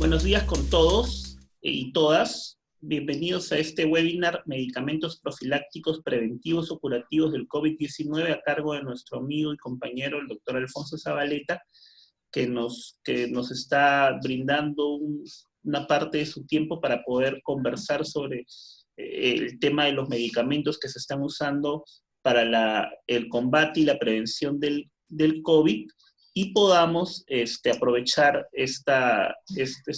Buenos días con todos y todas. Bienvenidos a este webinar Medicamentos profilácticos preventivos o curativos del COVID-19 a cargo de nuestro amigo y compañero, el doctor Alfonso Zabaleta, que nos está brindando una parte de su tiempo para poder conversar sobre el tema de los medicamentos que se están usando para el combate y la prevención del COVID, y podamos aprovechar esta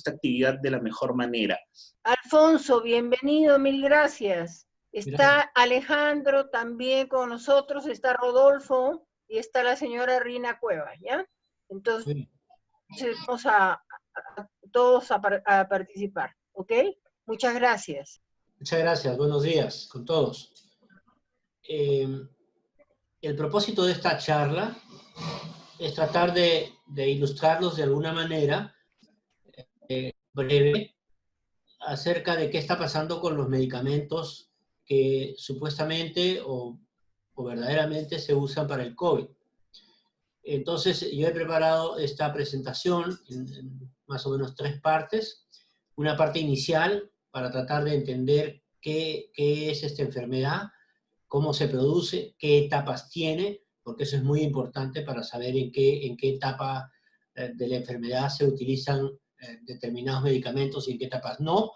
actividad de la mejor manera. Alfonso, bienvenido, mil gracias. Está Alejandro también con nosotros, está Rodolfo y está la señora Rina Cuevas, ¿ya? Entonces, vamos a todos a participar, ¿ok? Muchas gracias. Muchas gracias, buenos días con todos. El propósito de esta charla es tratar de ilustrarlos de alguna manera breve acerca de qué está pasando con los medicamentos que supuestamente o verdaderamente se usan para el COVID. Entonces, yo he preparado esta presentación en más o menos 3 partes. Una parte inicial para tratar de entender qué es esta enfermedad, cómo se produce, qué etapas tiene, porque eso es muy importante para saber en qué etapa de la enfermedad se utilizan determinados medicamentos y en qué etapas no,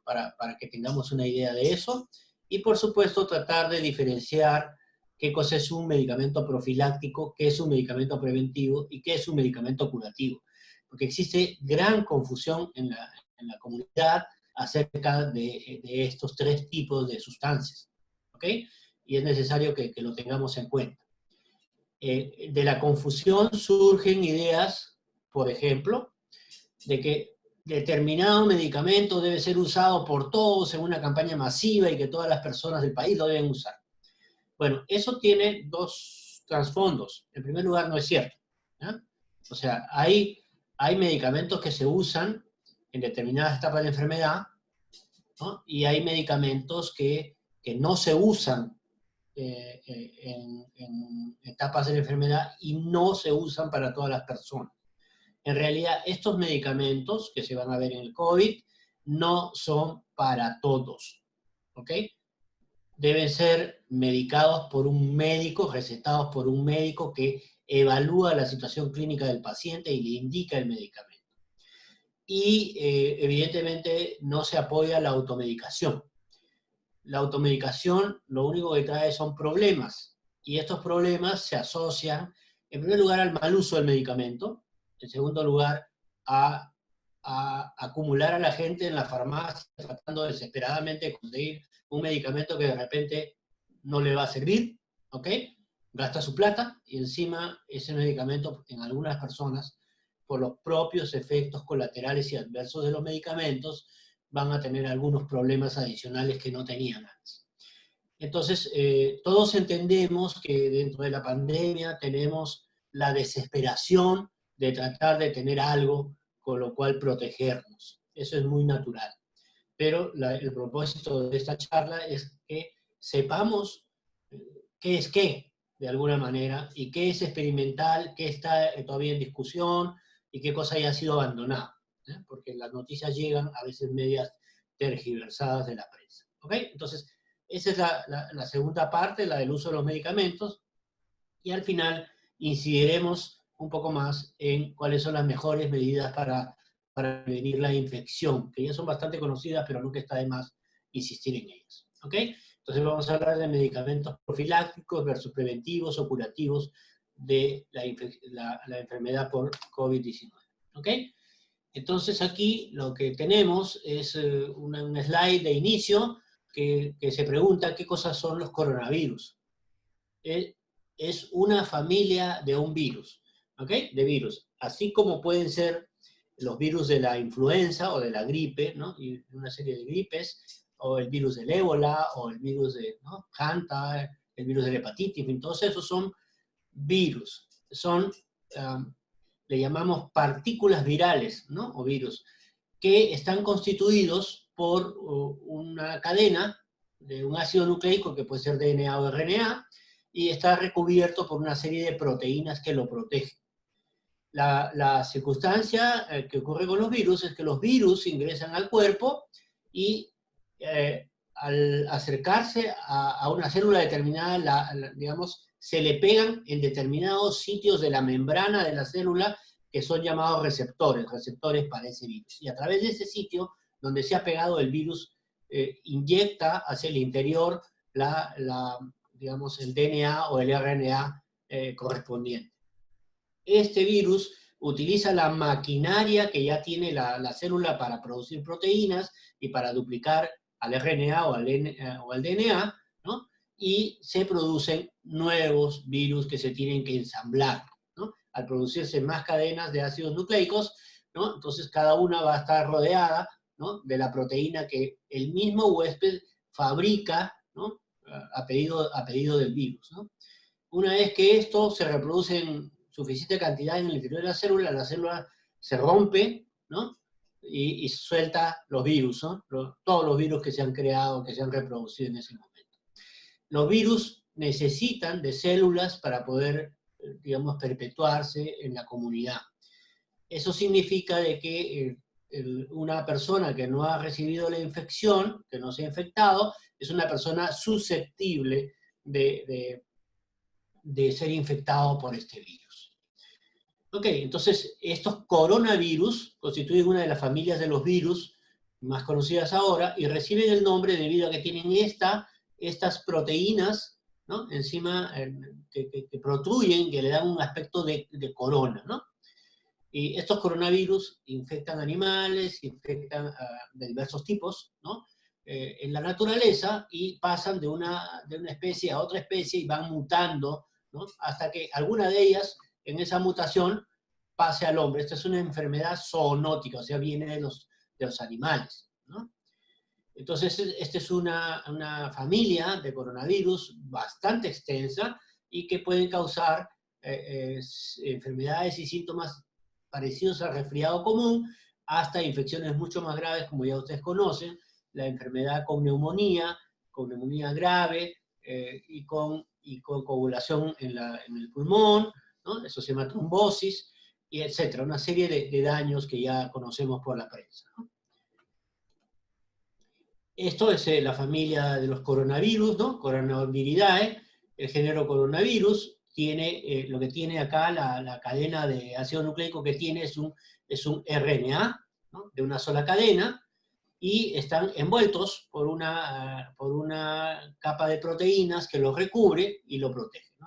para que tengamos una idea de eso. Y por supuesto tratar de diferenciar qué cosa es un medicamento profiláctico, qué es un medicamento preventivo y qué es un medicamento curativo. Porque existe gran confusión en la comunidad acerca de estos 3 tipos de sustancias. ¿Ok? Y es necesario que lo tengamos en cuenta. De la confusión surgen ideas, por ejemplo, de que determinado medicamento debe ser usado por todos en una campaña masiva y que todas las personas del país lo deben usar. Bueno, eso tiene 2 trasfondos. En primer lugar, no es cierto, ¿ya? O sea, hay medicamentos que se usan en determinadas etapas de enfermedad, ¿no? Y hay medicamentos que no se usan en etapas de la enfermedad y no se usan para todas las personas. En realidad, estos medicamentos que se van a ver en el COVID no son para todos, ¿ok? Deben ser medicados por un médico, recetados por un médico que evalúa la situación clínica del paciente y le indica el medicamento. Y evidentemente no se apoya la automedicación. La automedicación lo único que trae son problemas, y estos problemas se asocian, en primer lugar, al mal uso del medicamento, en segundo lugar, a acumular a la gente en la farmacia tratando desesperadamente de conseguir un medicamento que de repente no le va a servir, ¿ok? Gasta su plata y encima ese medicamento en algunas personas, por los propios efectos colaterales y adversos de los medicamentos, van a tener algunos problemas adicionales que no tenían antes. Entonces, todos entendemos que dentro de la pandemia tenemos la desesperación de tratar de tener algo con lo cual protegernos. Eso es muy natural. Pero el propósito de esta charla es que sepamos qué es qué, de alguna manera, y qué es experimental, qué está todavía en discusión, y qué cosa ya ha sido abandonada. Porque las noticias llegan a veces medias tergiversadas de la prensa. ¿Ok? Entonces, esa es la segunda parte, la del uso de los medicamentos, y al final incidiremos un poco más en cuáles son las mejores medidas para prevenir la infección, que ya son bastante conocidas, pero nunca está de más insistir en ellas. ¿Ok? Entonces vamos a hablar de medicamentos profilácticos versus preventivos o curativos de la enfermedad por COVID-19. ¿Ok? Entonces aquí lo que tenemos es un slide de inicio que se pregunta qué cosas son los coronavirus. Es una familia de un virus, ¿ok? De virus. Así como pueden ser los virus de la influenza o de la gripe, ¿no? Y una serie de gripes, o el virus del ébola, o el virus de Hanta, el virus de la hepatitis, todos esos son virus. Son, le llamamos partículas virales, ¿no? O virus, que están constituidos por una cadena de un ácido nucleico que puede ser DNA o RNA, y está recubierto por una serie de proteínas que lo protegen. La circunstancia que ocurre con los virus es que los virus ingresan al cuerpo y al acercarse a una célula determinada, digamos, se le pegan en determinados sitios de la membrana de la célula que son llamados receptores para ese virus. Y a través de ese sitio donde se ha pegado el virus, inyecta hacia el interior digamos, el DNA o el RNA correspondiente. Este virus utiliza la maquinaria que ya tiene la célula para producir proteínas y para duplicar al RNA o al DNA, ¿no? Y se producen nuevos virus que se tienen que ensamblar, ¿no? Al producirse más cadenas de ácidos nucleicos, ¿no? Entonces cada una va a estar rodeada, ¿no?, de la proteína que el mismo huésped fabrica, ¿no?, a pedido del virus, ¿no? Una vez que esto se reproduce en suficiente cantidad en el interior de la célula se rompe, ¿no?, y suelta los virus, ¿no?, todos los virus que se han creado, que se han reproducido en ese momento. Los virus necesitan de células para poder, digamos, perpetuarse en la comunidad. Eso significa de que una persona que no ha recibido la infección, que no se ha infectado, es una persona susceptible de ser infectado por este virus. Ok, entonces estos coronavirus constituyen una de las familias de los virus más conocidas ahora y reciben el nombre debido a que tienen estas proteínas, ¿no?, encima que protruyen, que le dan un aspecto de corona, ¿no? Y estos coronavirus infectan animales, infectan de diversos tipos, ¿no?, en la naturaleza, y pasan de una especie a otra especie y van mutando, ¿no?, hasta que alguna de ellas, en esa mutación, pase al hombre. Esta es una enfermedad zoonótica, o sea, viene de los animales, ¿no? Entonces, esta es una familia de coronavirus bastante extensa y que pueden causar enfermedades y síntomas parecidos al resfriado común, hasta infecciones mucho más graves, como ya ustedes conocen, la enfermedad con neumonía grave, y con coagulación en el pulmón, ¿no?, eso se llama trombosis, y etcétera, una serie de daños que ya conocemos por la prensa, ¿no? Esto es la familia de los coronavirus, ¿no?, Coronaviridae. El género coronavirus tiene, lo que tiene acá, la cadena de ácido nucleico que tiene es un RNA, ¿no?, de una sola cadena, y están envueltos por una capa de proteínas que los recubre y lo protege, ¿no?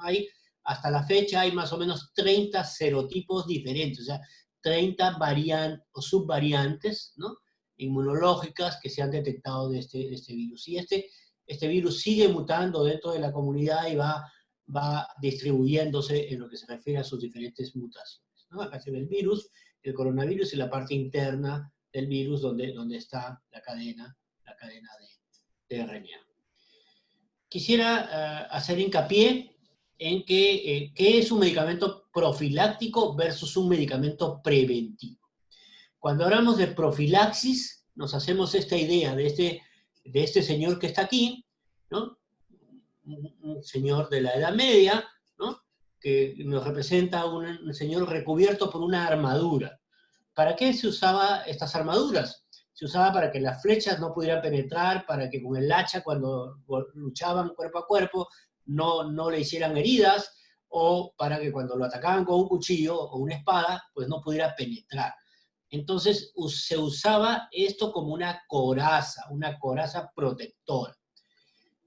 Hasta la fecha hay más o menos 30 serotipos diferentes, o sea, 30 variantes o subvariantes, ¿no?, inmunológicas que se han detectado de este virus. Y este virus sigue mutando dentro de la comunidad y va distribuyéndose en lo que se refiere a sus diferentes mutaciones, ¿no? Acá se ve el virus, el coronavirus, y la parte interna del virus donde está la cadena de RNA. Quisiera hacer hincapié en qué es un medicamento profiláctico versus un medicamento preventivo. Cuando hablamos de profilaxis, nos hacemos esta idea de este señor que está aquí, ¿no?, un señor de la Edad Media, ¿no?, que nos representa un señor recubierto por una armadura. ¿Para qué se usaba estas armaduras? Se usaba para que las flechas no pudieran penetrar, para que con el hacha, cuando luchaban cuerpo a cuerpo, no le hicieran heridas, o para que cuando lo atacaban con un cuchillo o una espada, pues no pudiera penetrar. Entonces se usaba esto como una coraza protectora.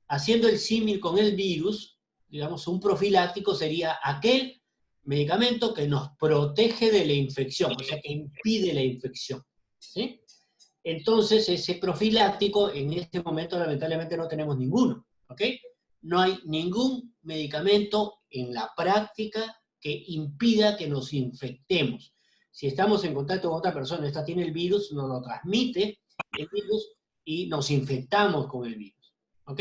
Haciendo el símil con el virus, digamos, un profiláctico sería aquel medicamento que nos protege de la infección, o sea, que impide la infección, ¿sí? Entonces, ese profiláctico, en este momento, lamentablemente, no tenemos ninguno, ¿ok? No hay ningún medicamento en la práctica que impida que nos infectemos. Si estamos en contacto con otra persona, esta tiene el virus, nos lo transmite el virus y nos infectamos con el virus, ¿ok?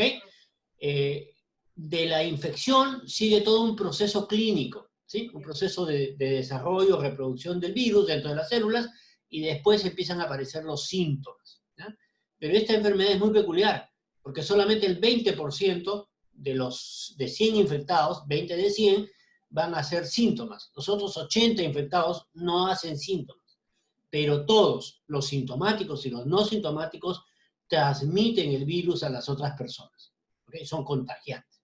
De la infección sigue todo un proceso clínico, ¿sí? Un proceso de desarrollo, reproducción del virus dentro de las células, y después empiezan a aparecer los síntomas, ¿ya? Pero esta enfermedad es muy peculiar, porque solamente el 20% de 100 infectados, 20 de 100, van a hacer síntomas. Los otros 80 infectados no hacen síntomas, pero todos los sintomáticos y los no sintomáticos transmiten el virus a las otras personas. ¿Okay? Son contagiantes.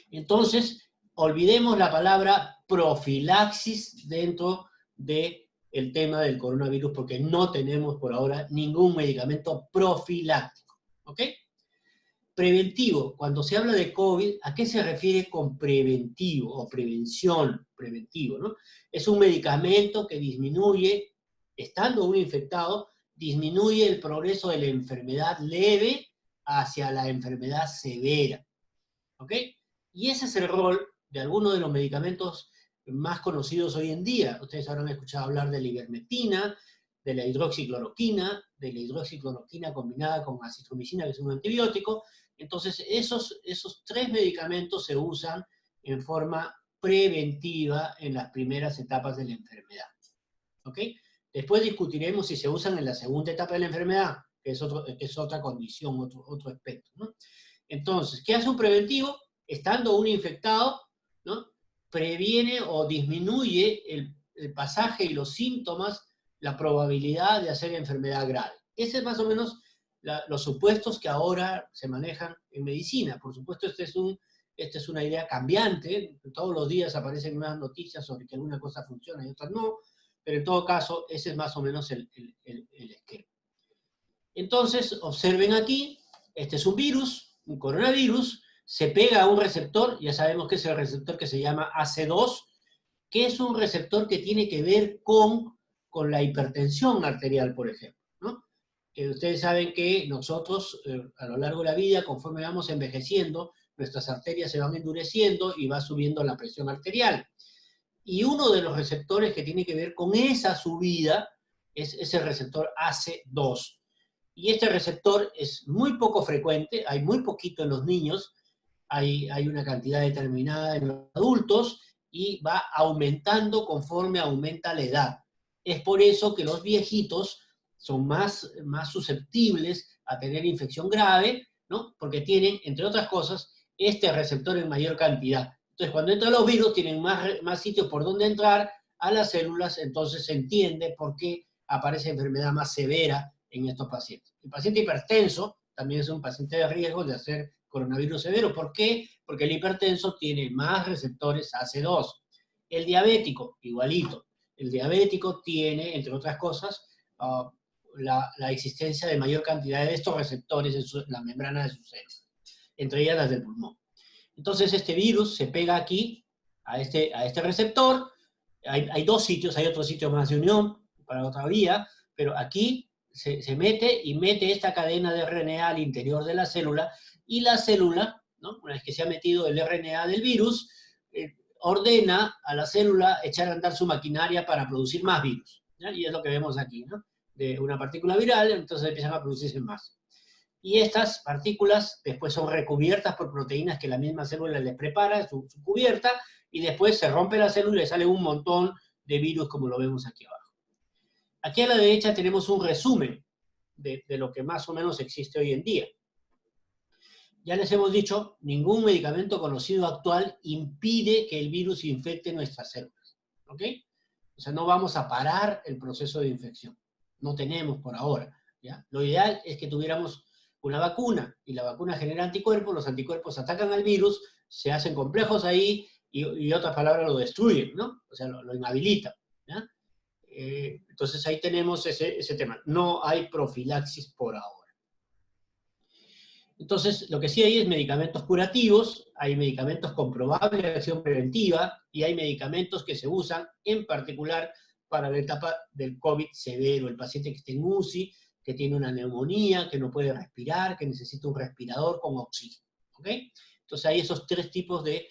Entonces, olvidemos la palabra profilaxis dentro del tema del coronavirus, porque no tenemos por ahora ningún medicamento profiláctico. ¿Ok? Preventivo. Cuando se habla de COVID, ¿a qué se refiere con preventivo o prevención preventivo, ¿no? Es un medicamento que disminuye, estando uno infectado, disminuye el progreso de la enfermedad leve hacia la enfermedad severa. ¿Ok? Y ese es el rol de algunos de los medicamentos más conocidos hoy en día. Ustedes habrán escuchado hablar de la ivermectina, de la hidroxicloroquina combinada con acitromicina, que es un antibiótico. Entonces, esos tres medicamentos se usan en forma preventiva en las primeras etapas de la enfermedad. ¿Ok? Después discutiremos si se usan en la segunda etapa de la enfermedad, que es otra condición, otro aspecto, ¿no? Entonces, ¿qué hace un preventivo? Estando uno infectado, ¿no? Previene o disminuye el pasaje y los síntomas, la probabilidad de hacer enfermedad grave. Ese es más o menos los supuestos que ahora se manejan en medicina. Por supuesto, esta es una idea cambiante. Todos los días aparecen nuevas noticias sobre que alguna cosa funciona y otras no, pero en todo caso, ese es más o menos el esquema. Entonces, observen aquí, este es un virus, un coronavirus, se pega a un receptor, ya sabemos que es el receptor que se llama AC2, que es un receptor que tiene que ver con la hipertensión arterial, por ejemplo, ¿no? Ustedes saben que nosotros, a lo largo de la vida, conforme vamos envejeciendo, nuestras arterias se van endureciendo y va subiendo la presión arterial. Y uno de los receptores que tiene que ver con esa subida es el receptor AC2. Y este receptor es muy poco frecuente, hay muy poquito en los niños, hay una cantidad determinada en los adultos, y va aumentando conforme aumenta la edad. Es por eso que los viejitos son más susceptibles a tener infección grave, ¿no? Porque tienen, entre otras cosas, este receptor en mayor cantidad. Entonces, cuando entran los virus, tienen más sitios por donde entrar a las células, entonces se entiende por qué aparece enfermedad más severa en estos pacientes. El paciente hipertenso también es un paciente de riesgo de hacer coronavirus severo. ¿Por qué? Porque el hipertenso tiene más receptores AC2. El diabético, igualito. El diabético tiene, entre otras cosas, la existencia de mayor cantidad de estos receptores en la membrana de sus células, entre ellas las del pulmón. Entonces este virus se pega aquí, a este receptor. Hay dos sitios, hay otro sitio más de unión para otra vía, pero aquí se mete y mete esta cadena de RNA al interior de la célula, y la célula, ¿no? Una vez que se ha metido el RNA del virus, ordena a la célula echar a andar su maquinaria para producir más virus, ¿ya? Y es lo que vemos aquí, ¿no? De una partícula viral, entonces empiezan a producirse más. Y estas partículas después son recubiertas por proteínas que la misma célula les prepara, su cubierta, y después se rompe la célula y sale un montón de virus, como lo vemos aquí abajo. Aquí a la derecha tenemos un resumen de lo que más o menos existe hoy en día. Ya les hemos dicho, ningún medicamento conocido actual impide que el virus infecte nuestras células. ¿Ok? O sea, no vamos a parar el proceso de infección. No tenemos por ahora, ¿ya? Lo ideal es que tuviéramos una vacuna, y la vacuna genera anticuerpos, los anticuerpos atacan al virus, se hacen complejos ahí, y otras palabras, lo destruyen, ¿no? O sea, lo inhabilitan, ¿ya? Entonces ahí tenemos ese tema. No hay profilaxis por ahora. Entonces, lo que sí hay es medicamentos curativos, hay medicamentos con probable acción preventiva, y hay medicamentos que se usan en particular para la etapa del COVID severo, el paciente que está en UCI, que tiene una neumonía, que no puede respirar, que necesita un respirador con oxígeno. ¿Ok? Entonces hay esos tres tipos de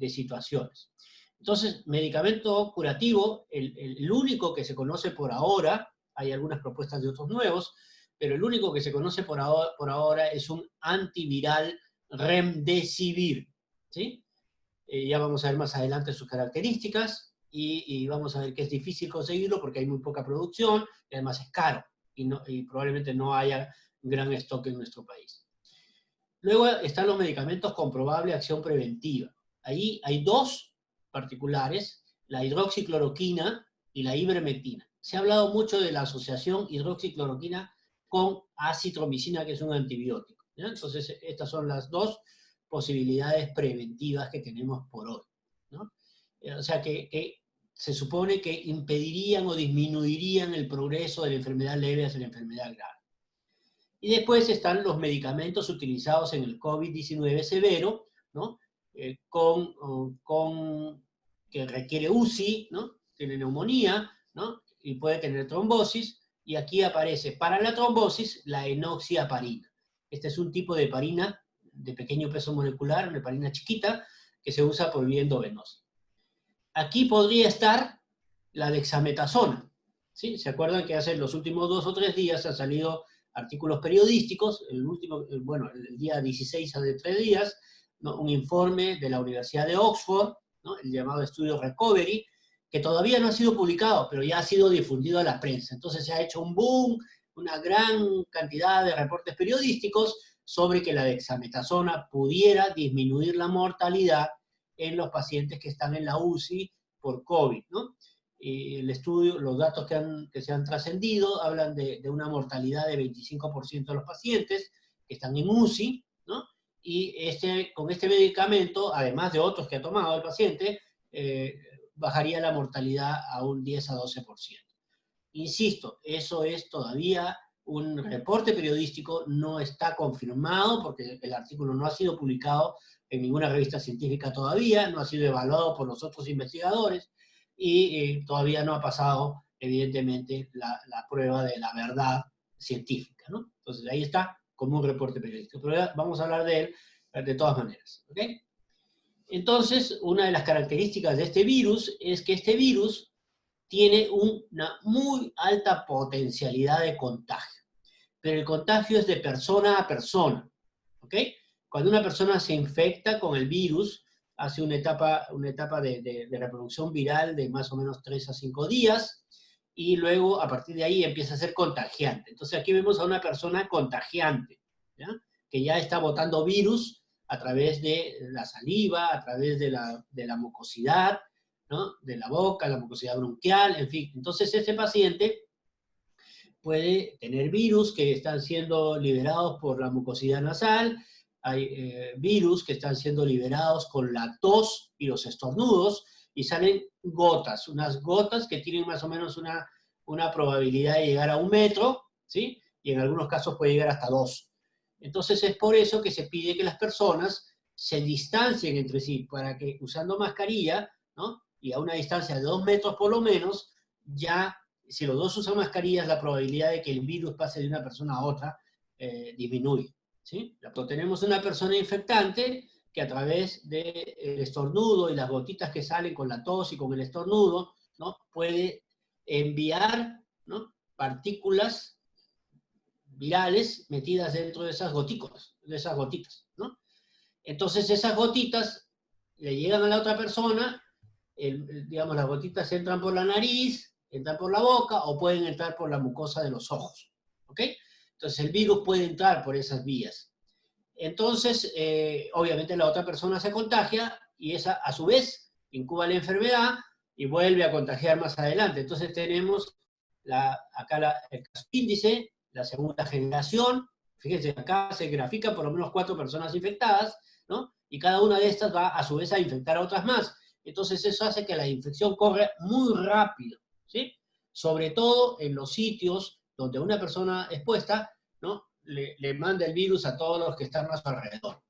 situaciones. Entonces, medicamento curativo, el único que se conoce por ahora, hay algunas propuestas de otros nuevos, pero el único que se conoce por ahora es un antiviral remdesivir, ¿sí? Ya vamos a ver más adelante sus características, y vamos a ver que es difícil conseguirlo porque hay muy poca producción, y además es caro, y probablemente no haya gran stock en nuestro país. Luego están los medicamentos con probable acción preventiva. Ahí hay dos particulares, la hidroxicloroquina y la ivermectina. Se ha hablado mucho de la asociación hidroxicloroquina con acitromicina, que es un antibiótico, ¿ya? Entonces, estas son las dos posibilidades preventivas que tenemos por hoy, ¿no? O sea, que se supone que impedirían o disminuirían el progreso de la enfermedad leve hacia la enfermedad grave. Y después están los medicamentos utilizados en el COVID-19 severo, ¿no? Que requiere UCI, ¿no? Tiene neumonía, ¿no? Y puede tener trombosis, y aquí aparece para la trombosis la enoxiaparina. Este es un tipo de heparina de pequeño peso molecular, una heparina chiquita, que se usa por vía endovenosa. Aquí podría estar la dexametasona, ¿sí? ¿Se acuerdan que hace los últimos 2 o 3 días han salido artículos periodísticos? El último, bueno, el día 16 hace 3 días, ¿no? Un informe de la Universidad de Oxford, ¿no? El llamado estudio Recovery, que todavía no ha sido publicado, pero ya ha sido difundido a la prensa. Entonces se ha hecho un boom, una gran cantidad de reportes periodísticos sobre que la dexametasona pudiera disminuir la mortalidad en los pacientes que están en la UCI por COVID, ¿no? El estudio, los datos que se han trascendido hablan de una mortalidad de 25% de los pacientes que están en UCI, ¿no? Y con este medicamento, además de otros que ha tomado el paciente, bajaría la mortalidad a un 10 a 12%. Insisto, eso es todavía un reporte periodístico, no está confirmado porque el artículo no ha sido publicado en ninguna revista científica todavía, no ha sido evaluado por los otros investigadores y todavía no ha pasado, evidentemente, la prueba de la verdad científica, ¿no? Entonces ahí está como un reporte periodístico, pero vamos a hablar de él de todas maneras, ¿ok? Entonces, una de las características de este virus es que este virus tiene una muy alta potencialidad de contagio, pero el contagio es de persona a persona, ¿ok? Cuando una persona se infecta con el virus, hace una etapa de reproducción viral de más o menos 3 a 5 días, y luego a partir de ahí empieza a ser contagiante. Entonces aquí vemos a una persona contagiante, ¿ya? Que ya está botando virus a través de la saliva, a través de la mucosidad, ¿no? De la boca, la mucosidad bronquial, en fin. Entonces este paciente puede tener virus que están siendo liberados por la mucosidad nasal, hay virus que están siendo liberados con la tos y los estornudos, y salen gotas, unas gotas que tienen más o menos una probabilidad de llegar a 1 metro, ¿sí? Y en algunos casos puede llegar hasta 2. Entonces es por eso que se pide que las personas se distancien entre sí, para que usando mascarilla, ¿no? Y a una distancia de 2 metros por lo menos, ya, si los dos usan mascarillas, la probabilidad de que el virus pase de una persona a otra disminuye, ¿sí? Tenemos una persona infectante que a través del estornudo y las gotitas que salen con la tos y con el estornudo, ¿no? Puede enviar, ¿no? Partículas virales metidas dentro de esas gotitas, ¿no? Entonces esas gotitas le llegan a la otra persona, digamos, las gotitas entran por la nariz, entran por la boca o pueden entrar por la mucosa de los ojos, ¿ok? Entonces el virus puede entrar por esas vías. Entonces, obviamente la otra persona se contagia y esa a su vez incuba la enfermedad y vuelve a contagiar más adelante. Entonces tenemos acá el caso índice, la segunda generación. Fíjense, acá se grafican por lo menos 4 personas infectadas, ¿no? Y cada una de estas va a su vez a infectar a otras más. Entonces eso hace que la infección corra muy rápido, ¿sí? Sobre todo en los sitios donde una persona expuesta, ¿no? Le manda el virus a todos los que están a su alrededor.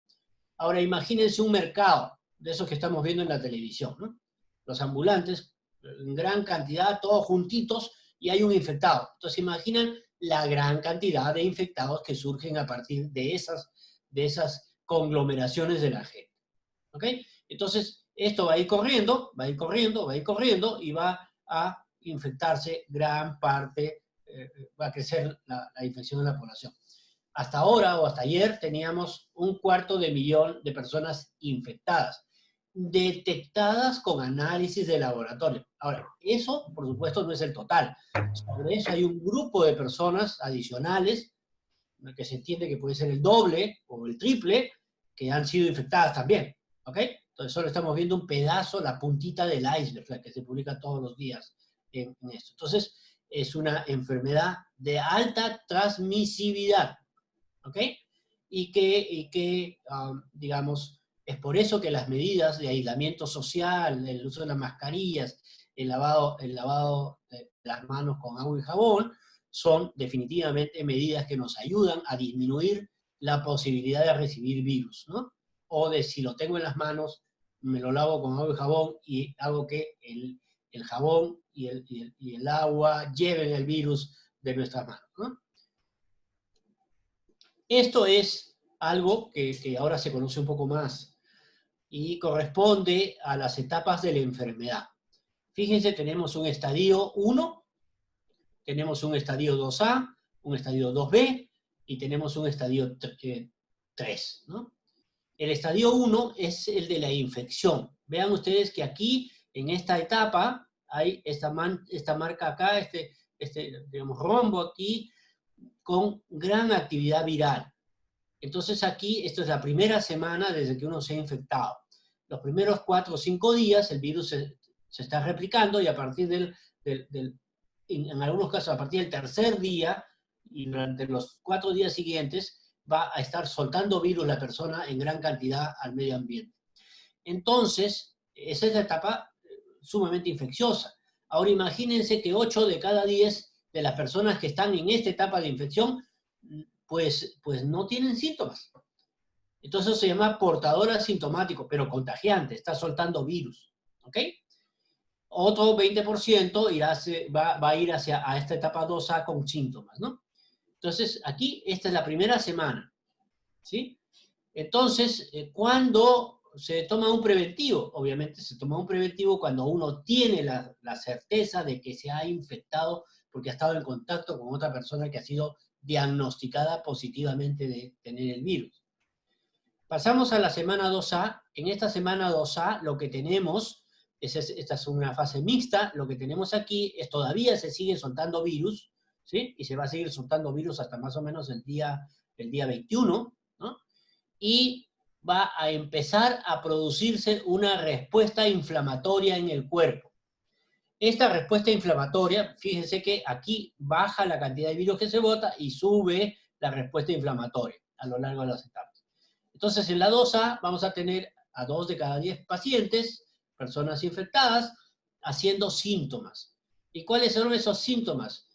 Ahora imagínense un mercado de esos que estamos viendo en la televisión, ¿no? Los ambulantes, en gran cantidad, todos juntitos, y hay un infectado. Entonces imaginan la gran cantidad de infectados que surgen a partir de esas conglomeraciones de la gente, ¿ok? Entonces esto va a ir corriendo, va a ir corriendo, va a ir corriendo, y va a infectarse gran parte, va a crecer la infección en la población. Hasta ahora o hasta ayer teníamos 250.000 de personas infectadas, detectadas con análisis de laboratorio. Ahora, eso por supuesto no es el total. Sobre eso hay un grupo de personas adicionales, que se entiende que puede ser el doble o el triple, que han sido infectadas también, ¿ok? Entonces solo estamos viendo un pedazo, la puntita del iceberg, la que se publica todos los días en esto. Entonces, es una enfermedad de alta transmisibilidad, ¿ok? Digamos, es por eso que las medidas de aislamiento social, el uso de las mascarillas, el lavado de las manos con agua y jabón, son definitivamente medidas que nos ayudan a disminuir la posibilidad de recibir virus, ¿no? O de si lo tengo en las manos, me lo lavo con agua y jabón y hago que el jabón y el agua lleven el virus de nuestras manos, ¿no? Esto es algo que ahora se conoce un poco más y corresponde a las etapas de la enfermedad. Fíjense, tenemos un estadio 1, tenemos un estadio 2A, un estadio 2B y tenemos un estadio 3, ¿no? El estadio 1 es el de la infección. Vean ustedes que aquí, en esta etapa, hay esta marca acá, digamos, rombo aquí, con gran actividad viral. Entonces aquí, esto es la primera semana desde que uno se ha infectado. Los primeros 4 o 5 días el virus se está replicando y a partir en algunos casos a partir del tercer día y durante los 4 días siguientes va a estar soltando virus la persona en gran cantidad al medio ambiente. Entonces, esa es la etapa sumamente infecciosa. Ahora imagínense que 8 de cada 10 de las personas que están en esta etapa de infección, pues no tienen síntomas. Entonces se llama portador asintomático, pero contagiante, está soltando virus. ¿Ok? Otro 20% va a ir a esta etapa 2A con síntomas, ¿no? Entonces, aquí, esta es la primera semana, ¿sí? Entonces, ¿cuándo se toma un preventivo? Obviamente se toma un preventivo cuando uno tiene la certeza de que se ha infectado porque ha estado en contacto con otra persona que ha sido diagnosticada positivamente de tener el virus. Pasamos a la semana 2A. En esta semana 2A lo que tenemos, esta es una fase mixta, lo que tenemos aquí es todavía se sigue soltando virus, ¿sí? Y se va a seguir soltando virus hasta más o menos el día 21, ¿no? Y va a empezar a producirse una respuesta inflamatoria en el cuerpo. Esta respuesta inflamatoria, fíjense que aquí baja la cantidad de virus que se bota y sube la respuesta inflamatoria a lo largo de las etapas. Entonces, en la 2A vamos a tener a 2 de cada 10 pacientes, personas infectadas, haciendo síntomas. ¿Y cuáles son esos síntomas?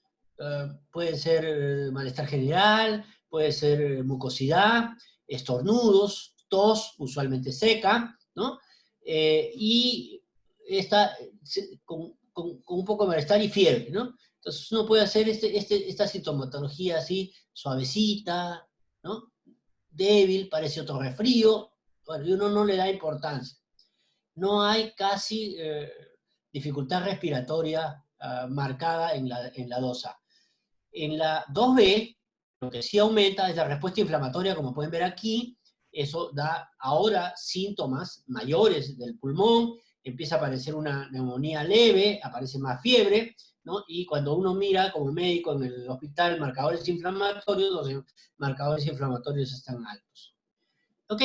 Puede ser malestar general, puede ser mucosidad, estornudos, tos, usualmente seca, ¿no? Y con un poco de malestar y fiebre, ¿no? Entonces uno puede hacer esta sintomatología así, suavecita, ¿no? Débil, parece otro resfrío, bueno, y uno no le da importancia. No hay casi dificultad respiratoria marcada en la 2A. En la 2B, lo que sí aumenta es la respuesta inflamatoria, como pueden ver aquí. Eso da ahora síntomas mayores del pulmón, empieza a aparecer una neumonía leve, aparece más fiebre, ¿no? Y cuando uno mira como médico en el hospital marcadores inflamatorios, los marcadores inflamatorios están altos. Ok,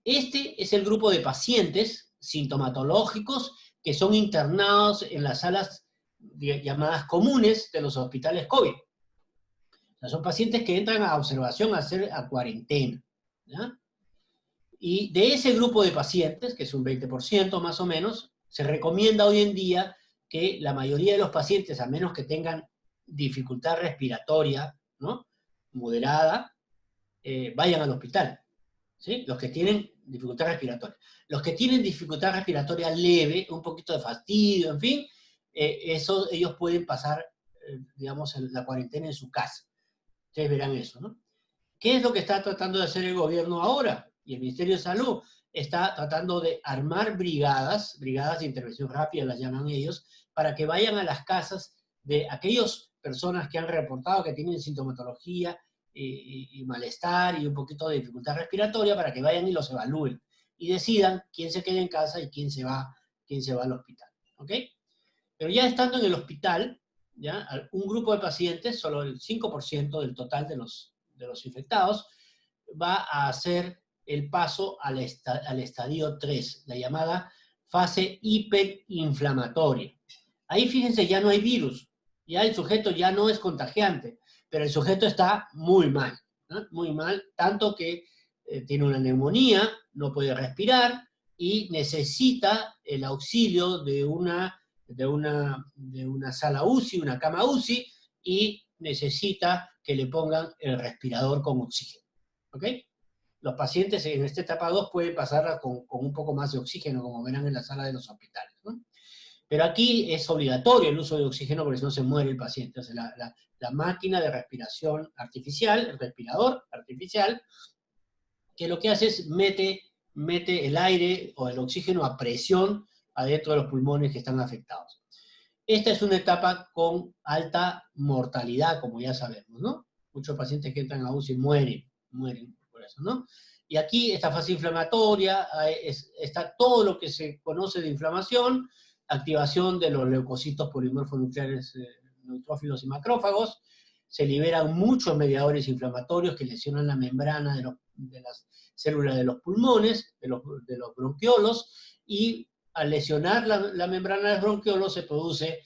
este es el grupo de pacientes sintomatológicos que son internados en las salas llamadas comunes de los hospitales COVID. O sea, son pacientes que entran a observación a cuarentena, ¿ya? Y de ese grupo de pacientes, que es un 20% más o menos, se recomienda hoy en día que la mayoría de los pacientes, a menos que tengan dificultad respiratoria, ¿no?, moderada, vayan al hospital, ¿sí? Los que tienen dificultad respiratoria. Los que tienen dificultad respiratoria leve, un poquito de fastidio, en fin, ellos pueden pasar, digamos, la cuarentena en su casa. Ustedes verán eso, ¿no? ¿Qué es lo que está tratando de hacer el gobierno ahora? Y el Ministerio de Salud está tratando de armar brigadas de intervención rápida, las llaman ellos, para que vayan a las casas de aquellas personas que han reportado que tienen sintomatología y malestar y un poquito de dificultad respiratoria, para que vayan y los evalúen y decidan quién se queda en casa y quién se va al hospital. ¿Ok? Pero ya estando en el hospital, ¿ya?, un grupo de pacientes, solo el 5% del total de los infectados, va a ser el paso al estadio 3, la llamada fase hiperinflamatoria. Ahí fíjense, ya no hay virus, ya el sujeto ya no es contagiante, pero el sujeto está muy mal, ¿no? Muy mal, tanto que tiene una neumonía, no puede respirar y necesita el auxilio de una sala UCI, una cama UCI, y necesita que le pongan el respirador con oxígeno. ¿Ok? Los pacientes en esta etapa 2 pueden pasar con un poco más de oxígeno, como verán en la sala de los hospitales, ¿no? Pero aquí es obligatorio el uso de oxígeno porque si no se muere el paciente. O sea, la máquina de respiración artificial, el respirador artificial, que lo que hace es mete el aire o el oxígeno a presión adentro de los pulmones que están afectados. Esta es una etapa con alta mortalidad, como ya sabemos, ¿no? Muchos pacientes que entran a UCI mueren por eso, ¿no? Y aquí esta fase inflamatoria, está todo lo que se conoce de inflamación, activación de los leucocitos polimorfos nucleares, neutrófilos y macrófagos, se liberan muchos mediadores inflamatorios que lesionan la membrana de las células de los pulmones, de los bronquiolos, y al lesionar la membrana de los bronquiolos se produce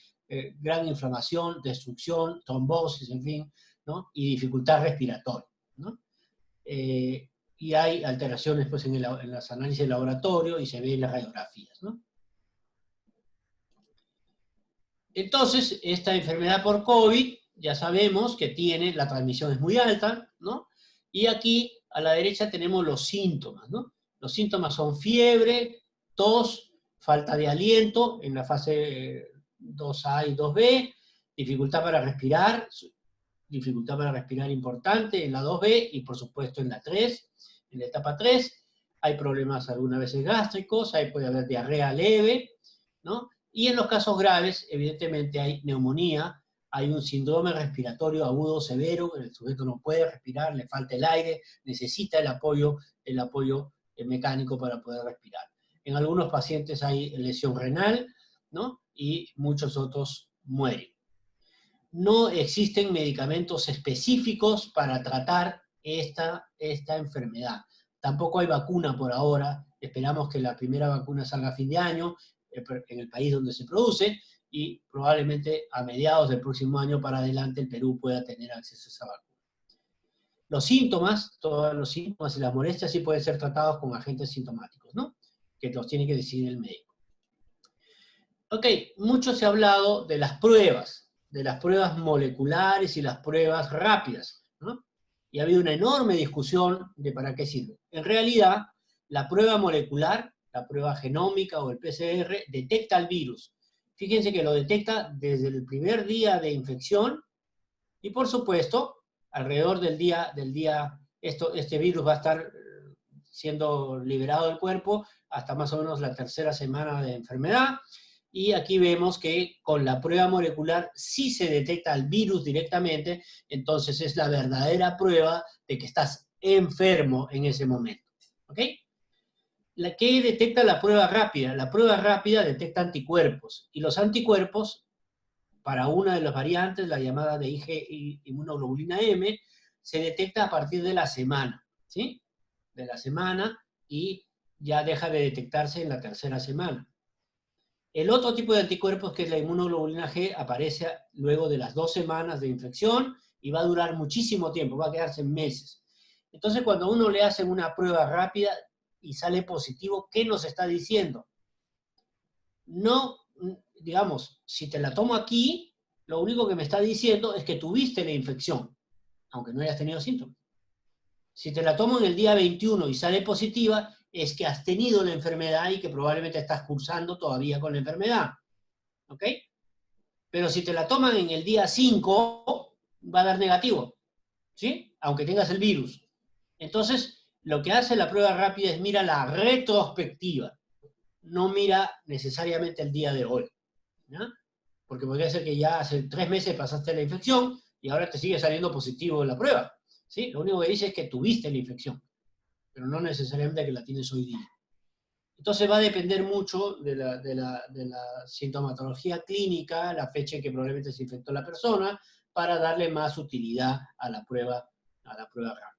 gran inflamación, destrucción, trombosis, en fin, ¿no? Y dificultad respiratoria, ¿no? Y hay alteraciones pues, en los análisis de laboratorio y se ve en las radiografías, ¿no? Entonces, esta enfermedad por COVID, ya sabemos que la transmisión es muy alta, ¿no? Y aquí, a la derecha, tenemos los síntomas, ¿no? Los síntomas son fiebre, tos, falta de aliento en la fase 2A y 2B, dificultad para respirar importante en la 2B y, por supuesto, en la 3, en la etapa 3. Hay problemas algunas veces gástricos, puede haber diarrea leve, ¿no? Y en los casos graves, evidentemente, hay neumonía, hay un síndrome respiratorio agudo severo, el sujeto no puede respirar, le falta el aire, necesita el apoyo mecánico para poder respirar. En algunos pacientes hay lesión renal, ¿no? Y muchos otros mueren. No existen medicamentos específicos para tratar esta enfermedad. Tampoco hay vacuna por ahora. Esperamos que la primera vacuna salga a fin de año en el país donde se produce y probablemente a mediados del próximo año para adelante el Perú pueda tener acceso a esa vacuna. Los síntomas, todos los síntomas y las molestias sí pueden ser tratados con agentes sintomáticos, ¿no? Que los tiene que decidir el médico. Ok, mucho se ha hablado de las pruebas moleculares y las pruebas rápidas, ¿no? Y ha habido una enorme discusión de para qué sirve. En realidad, la prueba molecular, la prueba genómica o el PCR, detecta el virus. Fíjense que lo detecta desde el primer día de infección y, por supuesto, alrededor del día este virus va a estar siendo liberado del cuerpo hasta más o menos la tercera semana de enfermedad. Y aquí vemos que con la prueba molecular sí se detecta el virus directamente, entonces es la verdadera prueba de que estás enfermo en ese momento. ¿Ok? ¿Qué detecta la prueba rápida? La prueba rápida detecta anticuerpos, y los anticuerpos, para una de las variantes, la llamada de inmunoglobulina M, se detecta a partir de la semana, ¿sí? De la semana, y ya deja de detectarse en la tercera semana. El otro tipo de anticuerpos, que es la inmunoglobulina G, aparece luego de las 2 semanas de infección y va a durar muchísimo tiempo, va a quedarse meses. Entonces, cuando uno le hace una prueba rápida y sale positivo, ¿qué nos está diciendo? No, digamos, si te la tomo aquí, lo único que me está diciendo es que tuviste la infección, aunque no hayas tenido síntomas. Si te la tomo en el día 21 y sale positiva, es que has tenido la enfermedad y que probablemente estás cursando todavía con la enfermedad. ¿Ok? Pero si te la toman en el día 5, va a dar negativo, ¿sí? Aunque tengas el virus. Entonces, lo que hace la prueba rápida es mira la retrospectiva, no mira necesariamente el día de hoy, ¿no? Porque podría ser que ya hace 3 meses pasaste la infección y ahora te sigue saliendo positivo en la prueba, ¿sí? Lo único que dice es que tuviste la infección, pero no necesariamente que la tienes hoy día. Entonces va a depender mucho de la sintomatología clínica, la fecha en que probablemente se infectó la persona, para darle más utilidad a la prueba rápida.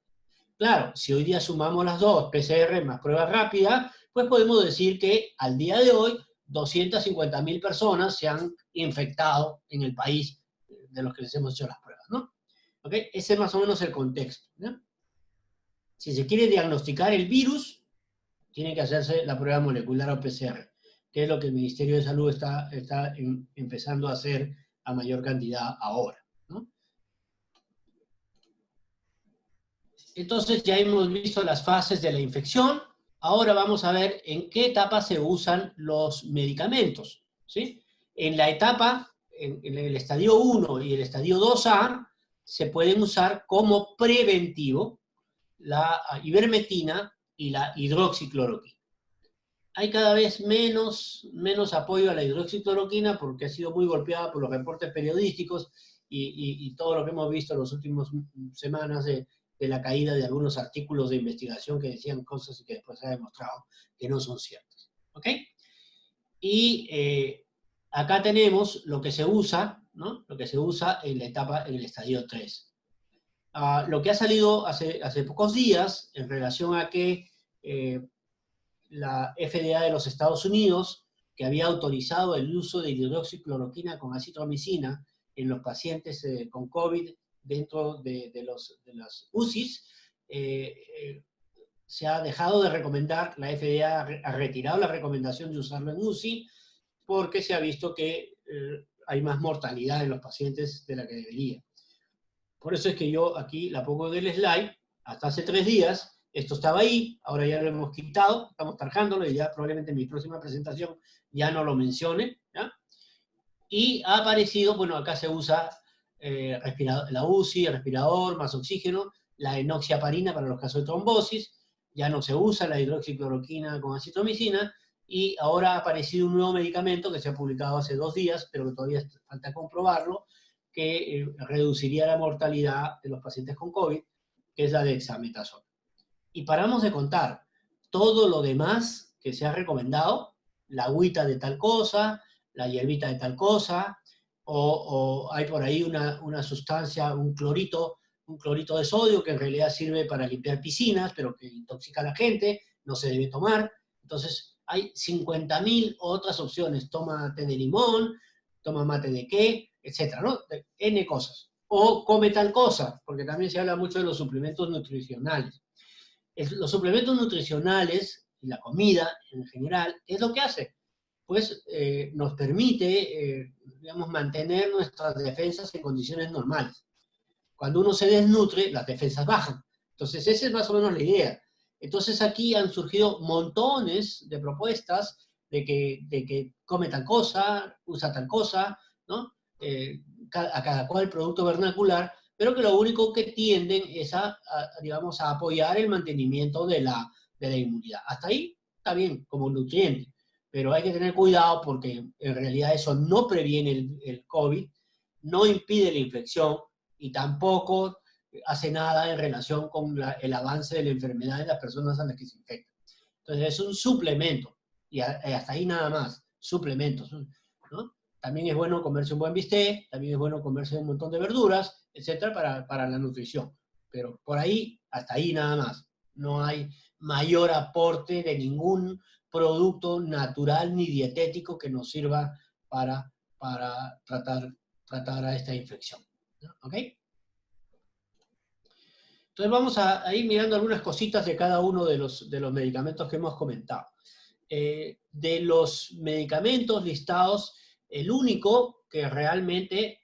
claro, si hoy día sumamos las dos, PCR más prueba rápida, pues podemos decir que al día de hoy 250.000 personas se han infectado en el país de los que les hemos hecho las pruebas, ¿no? ¿Ok? Ese es más o menos el contexto, ¿no? Si se quiere diagnosticar el virus, tiene que hacerse la prueba molecular o PCR, que es lo que el Ministerio de Salud está empezando a hacer a mayor cantidad ahora, ¿no? Entonces ya hemos visto las fases de la infección. Ahora vamos a ver en qué etapa se usan los medicamentos, ¿sí? En la etapa, en el estadio 1 y el estadio 2A, se pueden usar como preventivo la ivermectina y la hidroxicloroquina. Hay cada vez menos apoyo a la hidroxicloroquina porque ha sido muy golpeada por los reportes periodísticos y todo lo que hemos visto en las últimas semanas de la caída de algunos artículos de investigación que decían cosas y que después se ha demostrado que no son ciertas. ¿Ok? Y acá tenemos lo que se usa, ¿no? Lo que se usa en la etapa, en el estadio 3. Lo que ha salido hace pocos días en relación a que la FDA de los Estados Unidos, que había autorizado el uso de hidroxicloroquina con acitromicina en los pacientes con COVID dentro de las UCIs, se ha dejado de recomendar, la FDA ha retirado la recomendación de usarlo en UCI porque se ha visto que hay más mortalidad en los pacientes de la que debería. Por eso es que yo aquí la pongo en el slide, hasta hace 3 días, esto estaba ahí, ahora ya lo hemos quitado, estamos tarjándolo y ya probablemente en mi próxima presentación ya no lo mencione, ¿ya? Y ha aparecido, bueno, acá se usa la UCI, el respirador, más oxígeno, la enoxiaparina para los casos de trombosis, ya no se usa la hidroxicloroquina con acitromicina, y ahora ha aparecido un nuevo medicamento que se ha publicado hace 2 días, pero que todavía falta comprobarlo, que reduciría la mortalidad de los pacientes con COVID, que es la dexametasona. Y paramos de contar todo lo demás que se ha recomendado, la agüita de tal cosa, la hierbita de tal cosa, o hay por ahí una sustancia, un clorito de sodio que en realidad sirve para limpiar piscinas, pero que intoxica a la gente, no se debe tomar. Entonces hay 50.000 otras opciones, toma té de limón, toma mate de qué, etcétera, ¿no? N cosas. O come tal cosa, porque también se habla mucho de los suplementos nutricionales. Los suplementos nutricionales y la comida en general, ¿qué es lo que hace? Pues nos permite, digamos, mantener nuestras defensas en condiciones normales. Cuando uno se desnutre, las defensas bajan. Entonces, esa es más o menos la idea. Entonces, aquí han surgido montones de propuestas de que come tal cosa, usa tal cosa, ¿no? A cada cual producto vernacular, pero que lo único que tienden es digamos, a apoyar el mantenimiento de la inmunidad. Hasta ahí está bien, como nutriente, pero hay que tener cuidado porque en realidad eso no previene el COVID, no impide la infección y tampoco hace nada en relación con el avance de la enfermedad en las personas a las que se infectan. Entonces es un suplemento, y hasta ahí nada más, suplementos, ¿no? También es bueno comerse un buen bistec, también es bueno comerse un montón de verduras, etcétera, para la nutrición. Pero por ahí, hasta ahí nada más. No hay mayor aporte de ningún producto natural ni dietético que nos sirva para tratar a esta infección. ¿Ok? Entonces vamos a ir mirando algunas cositas de cada uno de los medicamentos que hemos comentado. De los medicamentos listados, el único que realmente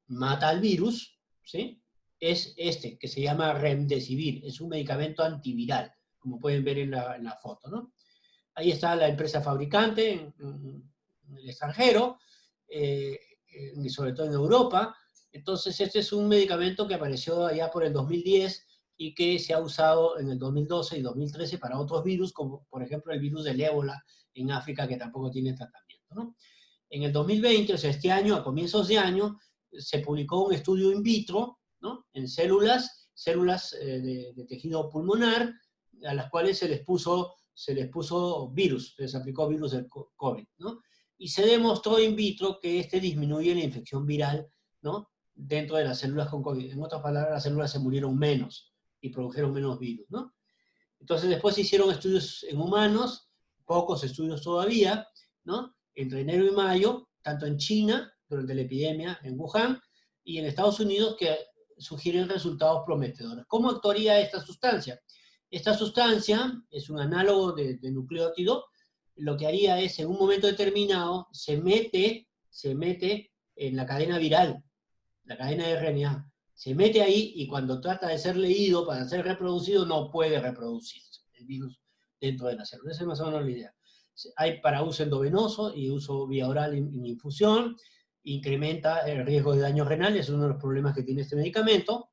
mata al virus, ¿sí?, es este, que se llama Remdesivir. Es un medicamento antiviral, como pueden ver en la foto, ¿no? Ahí está la empresa fabricante en el extranjero, sobre todo en Europa. Entonces, este es un medicamento que apareció allá por el 2010 y que se ha usado en el 2012 y 2013 para otros virus, como por ejemplo el virus del ébola en África, que tampoco tiene tratamiento, ¿no? En el 2020, o sea, este año, a comienzos de año, se publicó un estudio in vitro, ¿no?, en células de tejido pulmonar, a las cuales se les puso virus, se les aplicó virus del COVID, ¿no? Y se demostró in vitro que este disminuye la infección viral, ¿no?, dentro de las células con COVID. En otras palabras, las células se murieron menos y produjeron menos virus, ¿no? Entonces después se hicieron estudios en humanos, pocos estudios todavía, ¿no? Entre enero y mayo, tanto en China, durante la epidemia, en Wuhan, y en Estados Unidos, que sugieren resultados prometedores. ¿Cómo actuaría esta sustancia? Esta sustancia es un análogo de nucleótido. Lo que haría es, en un momento determinado, se mete en la cadena viral, la cadena de RNA. Se mete ahí y cuando trata de ser leído para ser reproducido, no puede reproducirse el virus dentro de la célula. Esa es más o menos la idea. Hay para uso endovenoso y uso vía oral en infusión. Incrementa el riesgo de daño renal, es uno de los problemas que tiene este medicamento.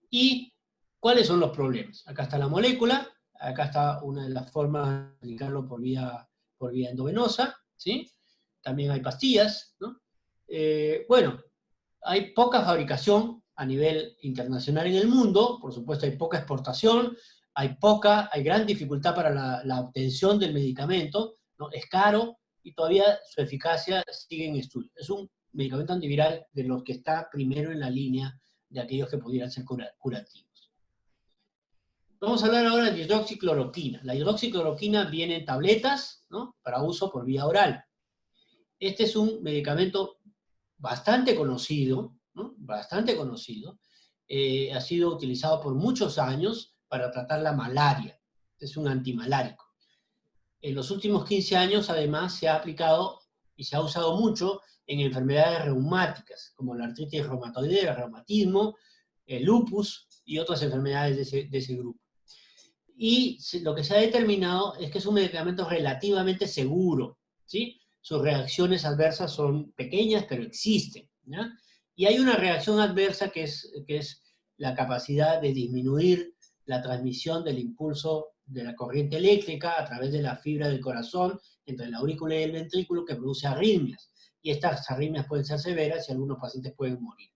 ¿Y cuáles son los problemas? Acá está la molécula, acá está una de las formas de aplicarlo por vía endovenosa, ¿sí? También hay pastillas, ¿no? Bueno, hay poca fabricación a nivel internacional en el mundo, por supuesto hay poca exportación, hay gran dificultad para la obtención del medicamento, ¿no? Es caro y todavía su eficacia sigue en estudio. Es un medicamento antiviral de los que está primero en la línea de aquellos que pudieran ser curativos. Vamos a hablar ahora de hidroxicloroquina. La hidroxicloroquina viene en tabletas, ¿no? Para uso por vía oral. Este es un medicamento bastante conocido, ¿no? Bastante conocido. Ha sido utilizado por muchos años para tratar la malaria. Es un antimalárico. En los últimos 15 años, además, se ha aplicado y se ha usado mucho en enfermedades reumáticas, como la artritis reumatoidea, el reumatismo, el lupus y otras enfermedades de ese grupo. Y lo que se ha determinado es que es un medicamento relativamente seguro, ¿sí? Sus reacciones adversas son pequeñas, pero existen, ¿ya? Y hay una reacción adversa que es la capacidad de disminuir la transmisión del impulso de la corriente eléctrica a través de la fibra del corazón entre la aurícula y el ventrículo, que produce arritmias. Y estas arritmias pueden ser severas y algunos pacientes pueden morir.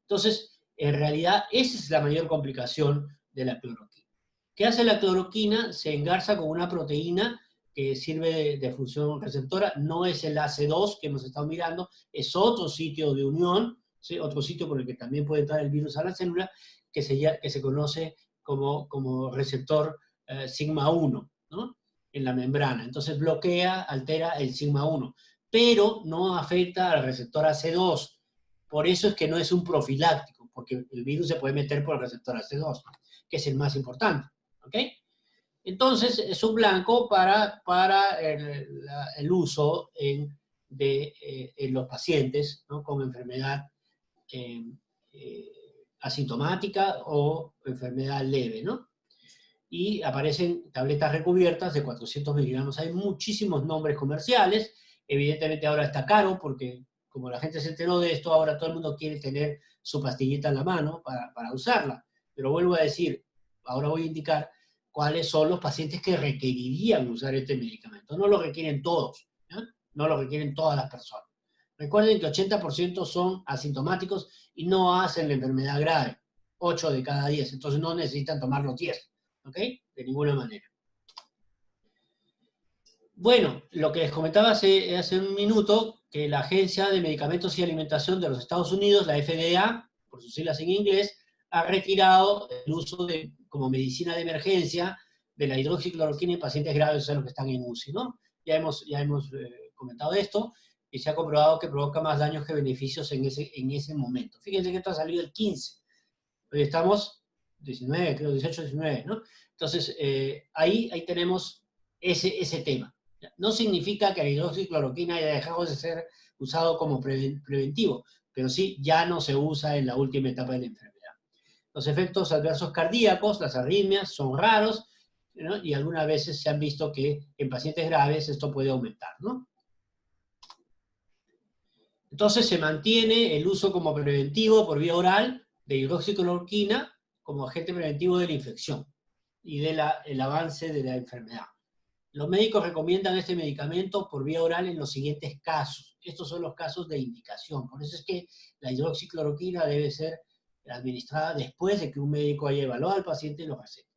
Entonces, en realidad, esa es la mayor complicación de la cloroquina. ¿Qué hace la cloroquina? Se engarza con una proteína que sirve de función receptora. No es el AC2 que hemos estado mirando, es otro sitio de unión, ¿sí? Otro sitio por el que también puede entrar el virus a la célula, que se conoce como receptor sigma 1, ¿no? En la membrana. Entonces bloquea, altera el sigma 1, pero no afecta al receptor AC2. Por eso es que no es un profiláctico, porque el virus se puede meter por el receptor AC2, que es el más importante, ¿ok? Entonces es un blanco para el uso en los pacientes, ¿no? Con enfermedad asintomática o enfermedad leve, ¿no? Y aparecen tabletas recubiertas de 400 miligramos. Hay muchísimos nombres comerciales. Evidentemente ahora está caro porque como la gente se enteró de esto, ahora todo el mundo quiere tener su pastillita en la mano para usarla. Pero vuelvo a decir, ahora voy a indicar cuáles son los pacientes que requerirían usar este medicamento. No lo requieren todos, ¿eh? No lo requieren todas las personas. Recuerden que 80% son asintomáticos y no hacen la enfermedad grave. 8 de cada 10. Entonces no necesitan tomar los 10. ¿Ok? De ninguna manera. Bueno, lo que les comentaba hace un minuto, que la Agencia de Medicamentos y Alimentación de los Estados Unidos, la FDA, por sus siglas en inglés, ha retirado el uso como medicina de emergencia de la hidroxicloroquina en pacientes graves, o sea, los que están en UCI, ¿no? Ya hemos comentado esto, y se ha comprobado que provoca más daños que beneficios en ese momento. Fíjense que esto ha salido el 15. Hoy estamos 19, creo, 18, 19, ¿no? Entonces, ahí tenemos ese tema. No significa que la hidroxicloroquina haya dejado de ser usado como preventivo, pero sí ya no se usa en la última etapa de la enfermedad. Los efectos adversos cardíacos, las arritmias, son raros, ¿no? Y algunas veces se han visto que en pacientes graves esto puede aumentar, ¿no? Entonces se mantiene el uso como preventivo por vía oral de hidroxicloroquina como agente preventivo de la infección y del avance de la enfermedad. Los médicos recomiendan este medicamento por vía oral en los siguientes casos. Estos son los casos de indicación. Por eso es que la hidroxicloroquina debe ser administrada después de que un médico haya evaluado al paciente y lo recete.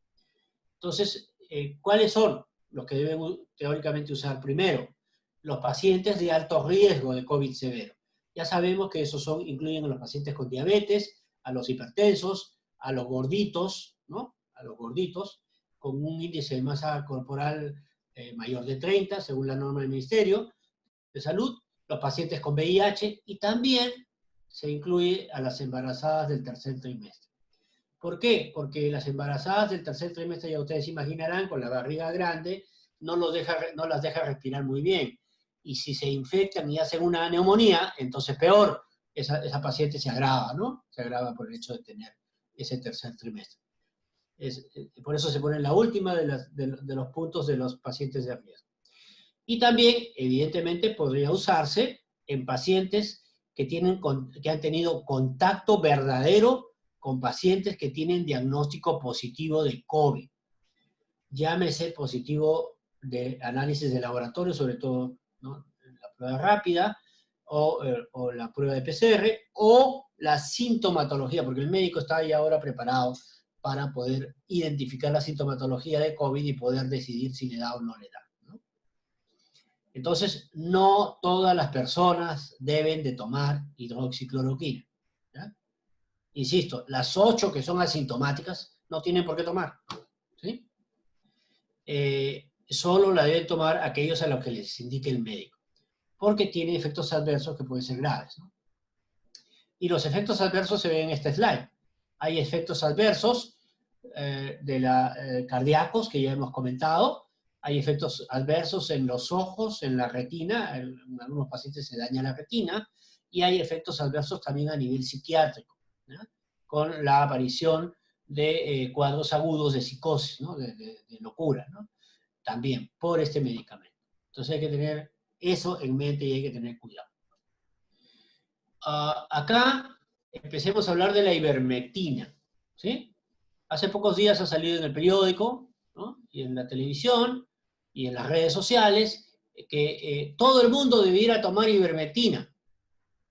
Entonces, ¿cuáles son los que deben teóricamente usar? Primero, los pacientes de alto riesgo de COVID severo. Ya sabemos que esos incluyen a los pacientes con diabetes, a los hipertensos, a los gorditos, ¿no? A los gorditos, con un índice de masa corporal mayor de 30, según la norma del Ministerio de Salud, los pacientes con VIH, y también se incluye a las embarazadas del tercer trimestre. ¿Por qué? Porque las embarazadas del tercer trimestre, ya ustedes imaginarán, con la barriga grande, no las deja respirar muy bien. Y si se infectan y hacen una neumonía, entonces peor, esa paciente se agrava, ¿no? Se agrava por el hecho de tener ese tercer trimestre. Por eso se pone en la última de los puntos de los pacientes de riesgo. Y también, evidentemente, podría usarse en pacientes que han tenido contacto verdadero con pacientes que tienen diagnóstico positivo de COVID. Llámese positivo de análisis de laboratorio, sobre todo, ¿no?, la prueba rápida, o la prueba de PCR, o la sintomatología, porque el médico está ya ahora preparado para poder identificar la sintomatología de COVID y poder decidir si le da o no le da, ¿no? Entonces, no todas las personas deben de tomar hidroxicloroquina, ¿ya? Insisto, las 8 que son asintomáticas no tienen por qué tomar, ¿sí? Solo la deben tomar aquellos a los que les indique el médico, porque tiene efectos adversos que pueden ser graves, ¿no? Y los efectos adversos se ven en este slide. Hay efectos adversos cardíacos, que ya hemos comentado. Hay efectos adversos en los ojos, en la retina. En algunos pacientes se daña la retina. Y hay efectos adversos también a nivel psiquiátrico, ¿no?, con la aparición de cuadros agudos de psicosis, ¿no?, de locura, ¿no?, también por este medicamento. Entonces hay que tener eso en mente y hay que tener cuidado. Acá empecemos a hablar de la ivermectina, ¿sí? Hace pocos días ha salido en el periódico, ¿no?, y en la televisión y en las redes sociales que todo el mundo debiera tomar ivermectina,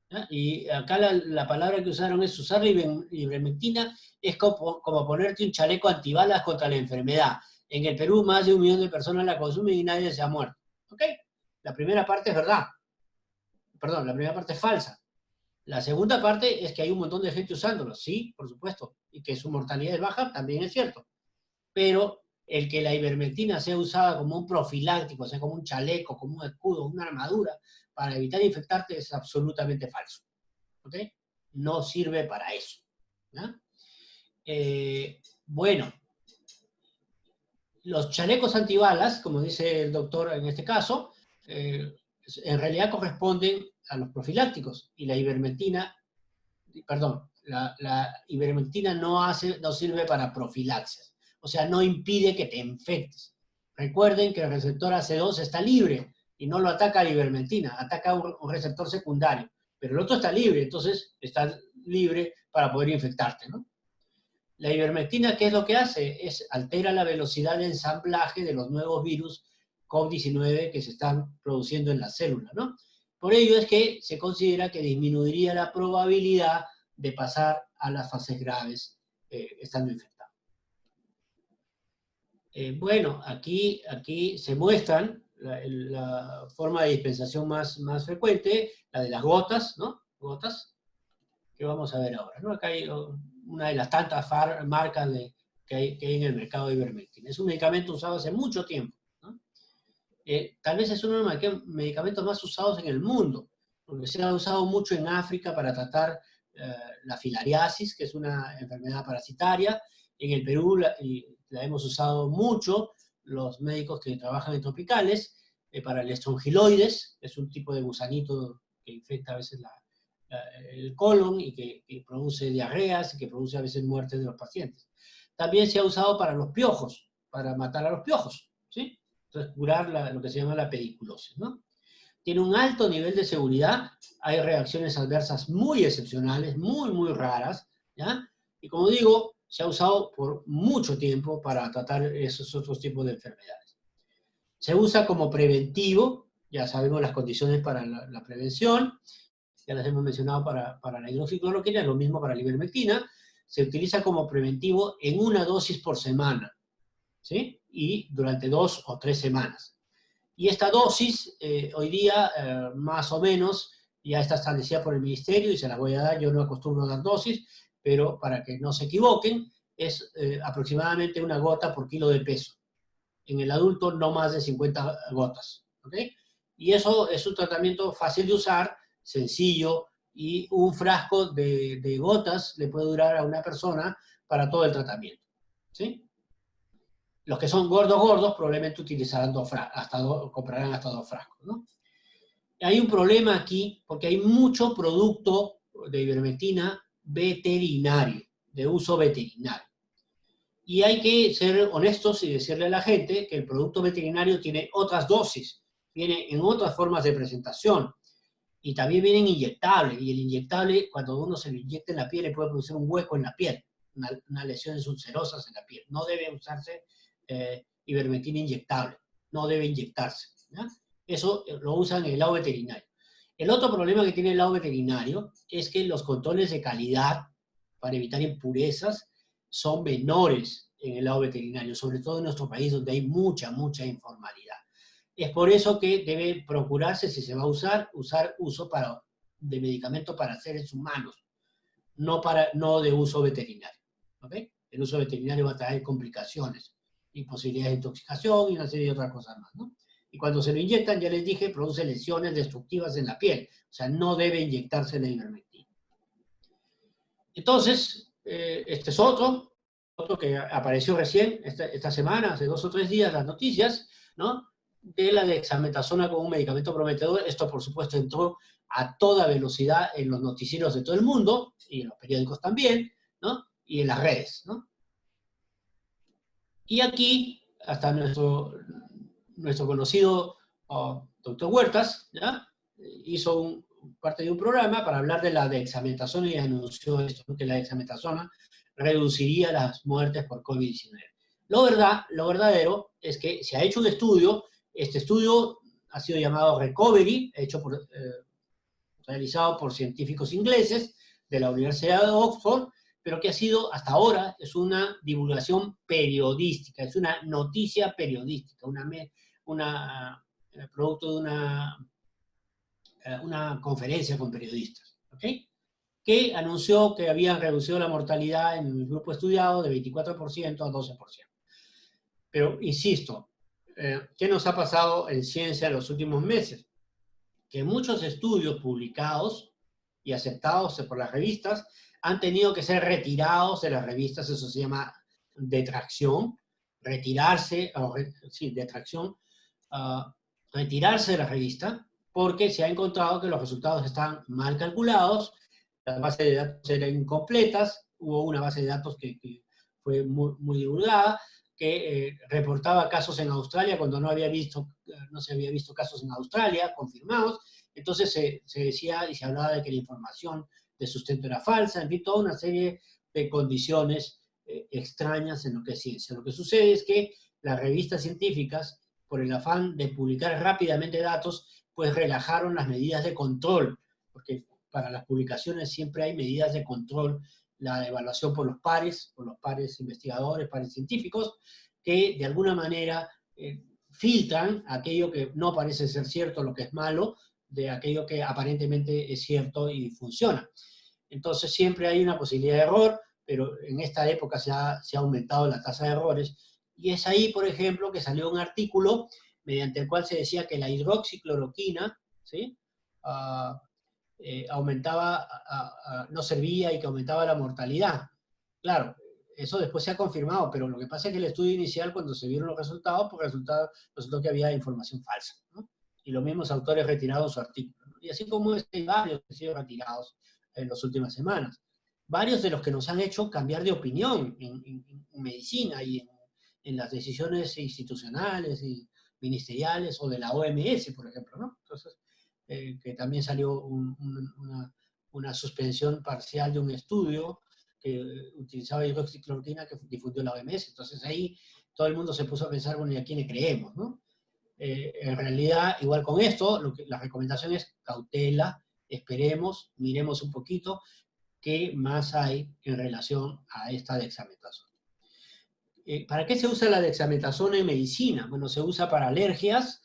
¿ya? Y acá la palabra que usaron es usar la ivermectina es como ponerte un chaleco antibalas contra la enfermedad. En el Perú más de 1 millón de personas la consumen y nadie se ha muerto. ¿Ok? La primera parte es verdad. Perdón, la primera parte es falsa. La segunda parte es que hay un montón de gente usándolo, sí, por supuesto, y que su mortalidad es baja, también es cierto. Pero el que la ivermectina sea usada como un profiláctico, o sea, como un chaleco, como un escudo, una armadura, para evitar infectarte es absolutamente falso. ¿Ok? No sirve para eso, ¿ya? Bueno, los chalecos antibalas, como dice el doctor en este caso, en realidad corresponden a los profilácticos, y la ivermectina, perdón, la ivermectina no sirve para profilaxis, o sea, no impide que te infectes. Recuerden que el receptor AC2 está libre y no lo ataca la ivermectina, ataca un receptor secundario, pero el otro está libre, entonces está libre para poder infectarte, ¿no? La ivermectina, ¿qué es lo que hace? Altera la velocidad de ensamblaje de los nuevos virus COVID-19 que se están produciendo en la célula, ¿no? Por ello es que se considera que disminuiría la probabilidad de pasar a las fases graves estando infectado. Bueno, aquí se muestran la forma de dispensación más frecuente, la de las gotas, ¿no? Gotas, que vamos a ver ahora, ¿no? Acá hay una de las tantas marcas que hay en el mercado de ivermectina. Es un medicamento usado hace mucho tiempo, ¿no? Tal vez es uno de los medicamentos más usados en el mundo, porque se ha usado mucho en África para tratar la filariasis, que es una enfermedad parasitaria. En el Perú la hemos usado mucho los médicos que trabajan en tropicales, para el estrongiloides, que es un tipo de gusanito que infecta a veces el colon y que produce diarreas y que produce a veces muerte de los pacientes. También se ha usado para los piojos, para matar a los piojos, ¿sí? Entonces, curar lo que se llama la pediculosis, ¿no? Tiene un alto nivel de seguridad, hay reacciones adversas muy excepcionales, muy raras, ¿ya? Y como digo, se ha usado por mucho tiempo para tratar esos otros tipos de enfermedades. Se usa como preventivo, ya sabemos las condiciones para la prevención, ya las hemos mencionado para la hidroxicloroquina, lo mismo para la ivermectina. Se utiliza como preventivo en 1 dosis por semana, ¿sí? Y durante 2 o 3 semanas. Y esta dosis, hoy día, más o menos, ya está establecida por el ministerio y se la voy a dar. Yo no acostumbro a dar dosis, pero para que no se equivoquen, es aproximadamente 1 gota por kilo de peso. En el adulto, no más de 50 gotas. ¿Ok? Y eso es un tratamiento fácil de usar, sencillo, y un frasco de gotas le puede durar a una persona para todo el tratamiento. ¿Sí? Los que son gordos, probablemente utilizarán comprarán hasta 2 frascos, ¿no? Hay un problema aquí, porque hay mucho producto de ivermectina veterinario, de uso veterinario. Y hay que ser honestos y decirle a la gente que el producto veterinario tiene otras dosis, viene en otras formas de presentación, y también vienen inyectables, y el inyectable, cuando uno se lo inyecta en la piel, le puede producir un hueco en la piel, una lesiones ulcerosas en la piel. No debe usarse ivermectina inyectable, no debe inyectarse, ¿ya? Eso lo usan en el lado veterinario. El otro problema que tiene el lado veterinario es que los controles de calidad para evitar impurezas son menores en el lado veterinario, sobre todo en nuestro país donde hay mucha informalidad. Es por eso que debe procurarse, si se va a usar uso de medicamento para seres humanos, no de uso veterinario. ¿Okay? El uso veterinario va a traer complicaciones y posibilidades de intoxicación y una serie de otras cosas más, ¿no? Y cuando se lo inyectan, ya les dije, produce lesiones destructivas en la piel. O sea, no debe inyectarse la ivermectina. Entonces, este es otro que apareció recién, esta semana, hace 2 o 3 días, las noticias, ¿no? De la dexametasona como un medicamento prometedor. Esto, por supuesto, entró a toda velocidad en los noticieros de todo el mundo, y en los periódicos también, ¿no? Y en las redes, ¿no? Y aquí, hasta nuestro conocido doctor Huertas, ¿ya? Hizo parte de un programa para hablar de la dexametasona y anunció esto, ¿no? Que la dexametasona reduciría las muertes por COVID-19. Lo verdadero es que se ha hecho un estudio, este estudio ha sido llamado Recovery, realizado por científicos ingleses de la Universidad de Oxford, pero que ha sido, hasta ahora, es una divulgación periodística, es una noticia periodística, producto de una conferencia con periodistas, ¿ok? Que anunció que habían reducido la mortalidad en el grupo estudiado de 24% a 12%. Pero, insisto, ¿qué nos ha pasado en ciencia en los últimos meses? Que muchos estudios publicados y aceptados por las revistas han tenido que ser retirados de las revistas. Eso se llama detracción, retirarse de la revista, porque se ha encontrado que los resultados están mal calculados, las bases de datos eran incompletas, hubo una base de datos que fue muy divulgada, que reportaba casos en Australia cuando no se había visto casos en Australia confirmados. Entonces se decía y se hablaba de que la información de sustento era falsa, en fin, toda una serie de condiciones extrañas en lo que es ciencia. Lo que sucede es que las revistas científicas, por el afán de publicar rápidamente datos, pues relajaron las medidas de control, porque para las publicaciones siempre hay medidas de control, la evaluación por los pares investigadores, pares científicos, que de alguna manera filtran aquello que no parece ser cierto, lo que es malo, de aquello que aparentemente es cierto y funciona. Entonces siempre hay una posibilidad de error, pero en esta época se ha aumentado la tasa de errores, y es ahí, por ejemplo, que salió un artículo mediante el cual se decía que la hidroxicloroquina, ¿sí? No servía y que aumentaba la mortalidad. Claro, eso después se ha confirmado, pero lo que pasa es que el estudio inicial, cuando se vieron los resultados, pues resultó que había información falsa, ¿no? Y los mismos autores retiraron su artículo, ¿no? Y así como hay varios que han sido retirados en las últimas semanas. Varios de los que nos han hecho cambiar de opinión en medicina y en las decisiones institucionales y ministeriales, o de la OMS, por ejemplo, ¿no? Entonces, que también salió una suspensión parcial de un estudio que utilizaba hidroxicloroquina que difundió la OMS. Entonces ahí todo el mundo se puso a pensar, bueno, ¿y a quién le creemos, no? En realidad, igual con esto, la recomendación es cautela, esperemos, miremos un poquito qué más hay en relación a esta dexametasona. ¿Para qué se usa la dexametasona en medicina? Bueno, se usa para alergias,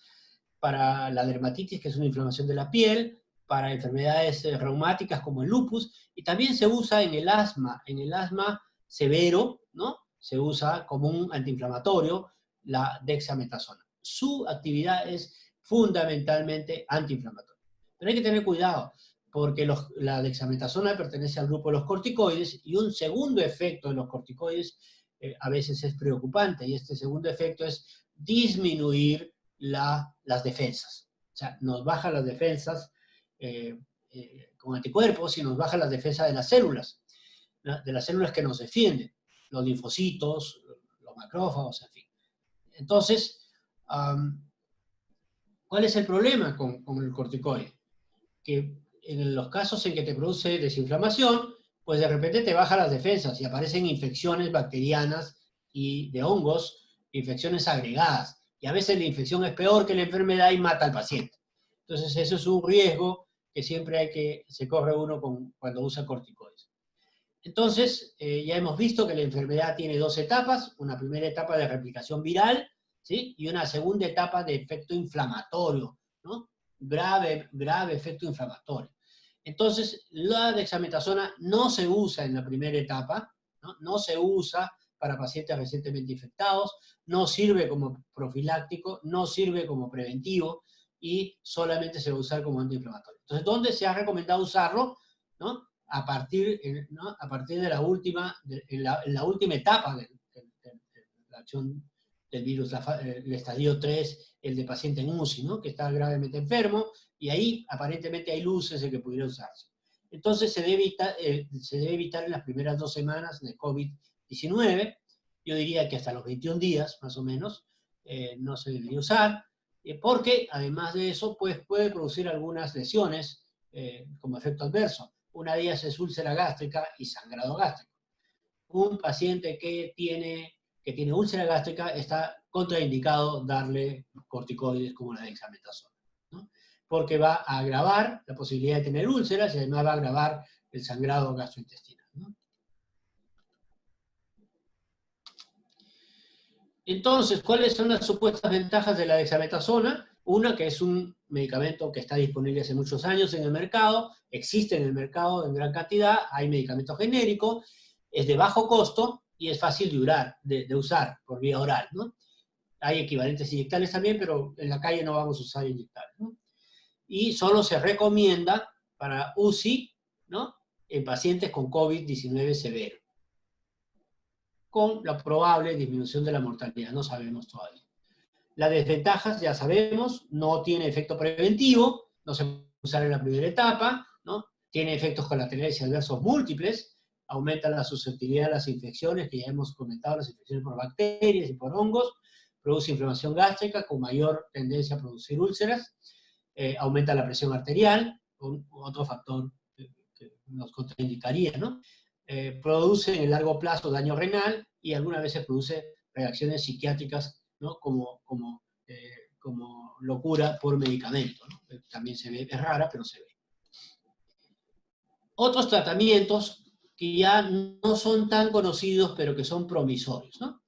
para la dermatitis, que es una inflamación de la piel, para enfermedades reumáticas como el lupus, y también se usa en el asma severo, ¿no? Se usa como un antiinflamatorio la dexametasona. Su actividad es fundamentalmente antiinflamatoria. Pero hay que tener cuidado, porque la dexametasona pertenece al grupo de los corticoides, y un segundo efecto de los corticoides a veces es preocupante, y este segundo efecto es disminuir las defensas. O sea, nos bajan las defensas con anticuerpos y nos bajan las defensas de las células, ¿no? De las células que nos defienden, los linfocitos, los macrófagos, en fin. Entonces, ¿cuál es el problema con el corticoide? Que en los casos en que te produce desinflamación, pues de repente te bajan las defensas y aparecen infecciones bacterianas y de hongos, infecciones agregadas. Y a veces la infección es peor que la enfermedad y mata al paciente. Entonces, eso es un riesgo que siempre se corre uno cuando usa corticoides. Entonces, ya hemos visto que la enfermedad tiene dos etapas: una primera etapa de replicación viral, ¿sí? Y una segunda etapa de efecto inflamatorio, ¿no? Grave efecto inflamatorio. Entonces, la dexametasona no se usa en la primera etapa, ¿no? No se usa para pacientes recientemente infectados, no sirve como profiláctico, no sirve como preventivo, y solamente se va a usar como antiinflamatorio. Entonces, ¿dónde se ha recomendado usarlo? ¿No? A partir de la última etapa de la acción del virus, el estadio 3, el de paciente en UCI, ¿no? Que está gravemente enfermo, y ahí aparentemente hay luces de que pudiera usarse. Entonces se debe evitar en las primeras 2 semanas de COVID-19, yo diría que hasta los 21 días, más o menos, no se debería usar, porque además de eso, pues puede producir algunas lesiones como efecto adverso. Una de ellas es úlcera gástrica y sangrado gástrico. Un paciente que tiene úlcera gástrica está contraindicado darle corticoides como la dexametasona, ¿no? Porque va a agravar la posibilidad de tener úlceras y además va a agravar el sangrado gastrointestinal, ¿no? Entonces, ¿cuáles son las supuestas ventajas de la dexametasona? Una, que es un medicamento que está disponible hace muchos años en el mercado, existe en el mercado en gran cantidad, hay medicamento genérico, es de bajo costo y es fácil de usar por vía oral, ¿no? Hay equivalentes inyectables también, pero en la calle no vamos a usar inyectables, ¿no? Y solo se recomienda para UCI, ¿no? En pacientes con COVID-19 severo, con la probable disminución de la mortalidad, no sabemos todavía. Las desventajas, ya sabemos, no tiene efecto preventivo, no se puede usar en la primera etapa, ¿no? Tiene efectos colaterales y adversos múltiples, aumenta la susceptibilidad a las infecciones, que ya hemos comentado, las infecciones por bacterias y por hongos, produce inflamación gástrica con mayor tendencia a producir úlceras, aumenta la presión arterial, otro factor que nos contraindicaría, ¿no? Produce en el largo plazo daño renal y algunas veces produce reacciones psiquiátricas, ¿no? Como locura por medicamento, ¿no? También se ve, es rara, pero se ve. Otros tratamientos que ya no son tan conocidos, pero que son promisorios, ¿no?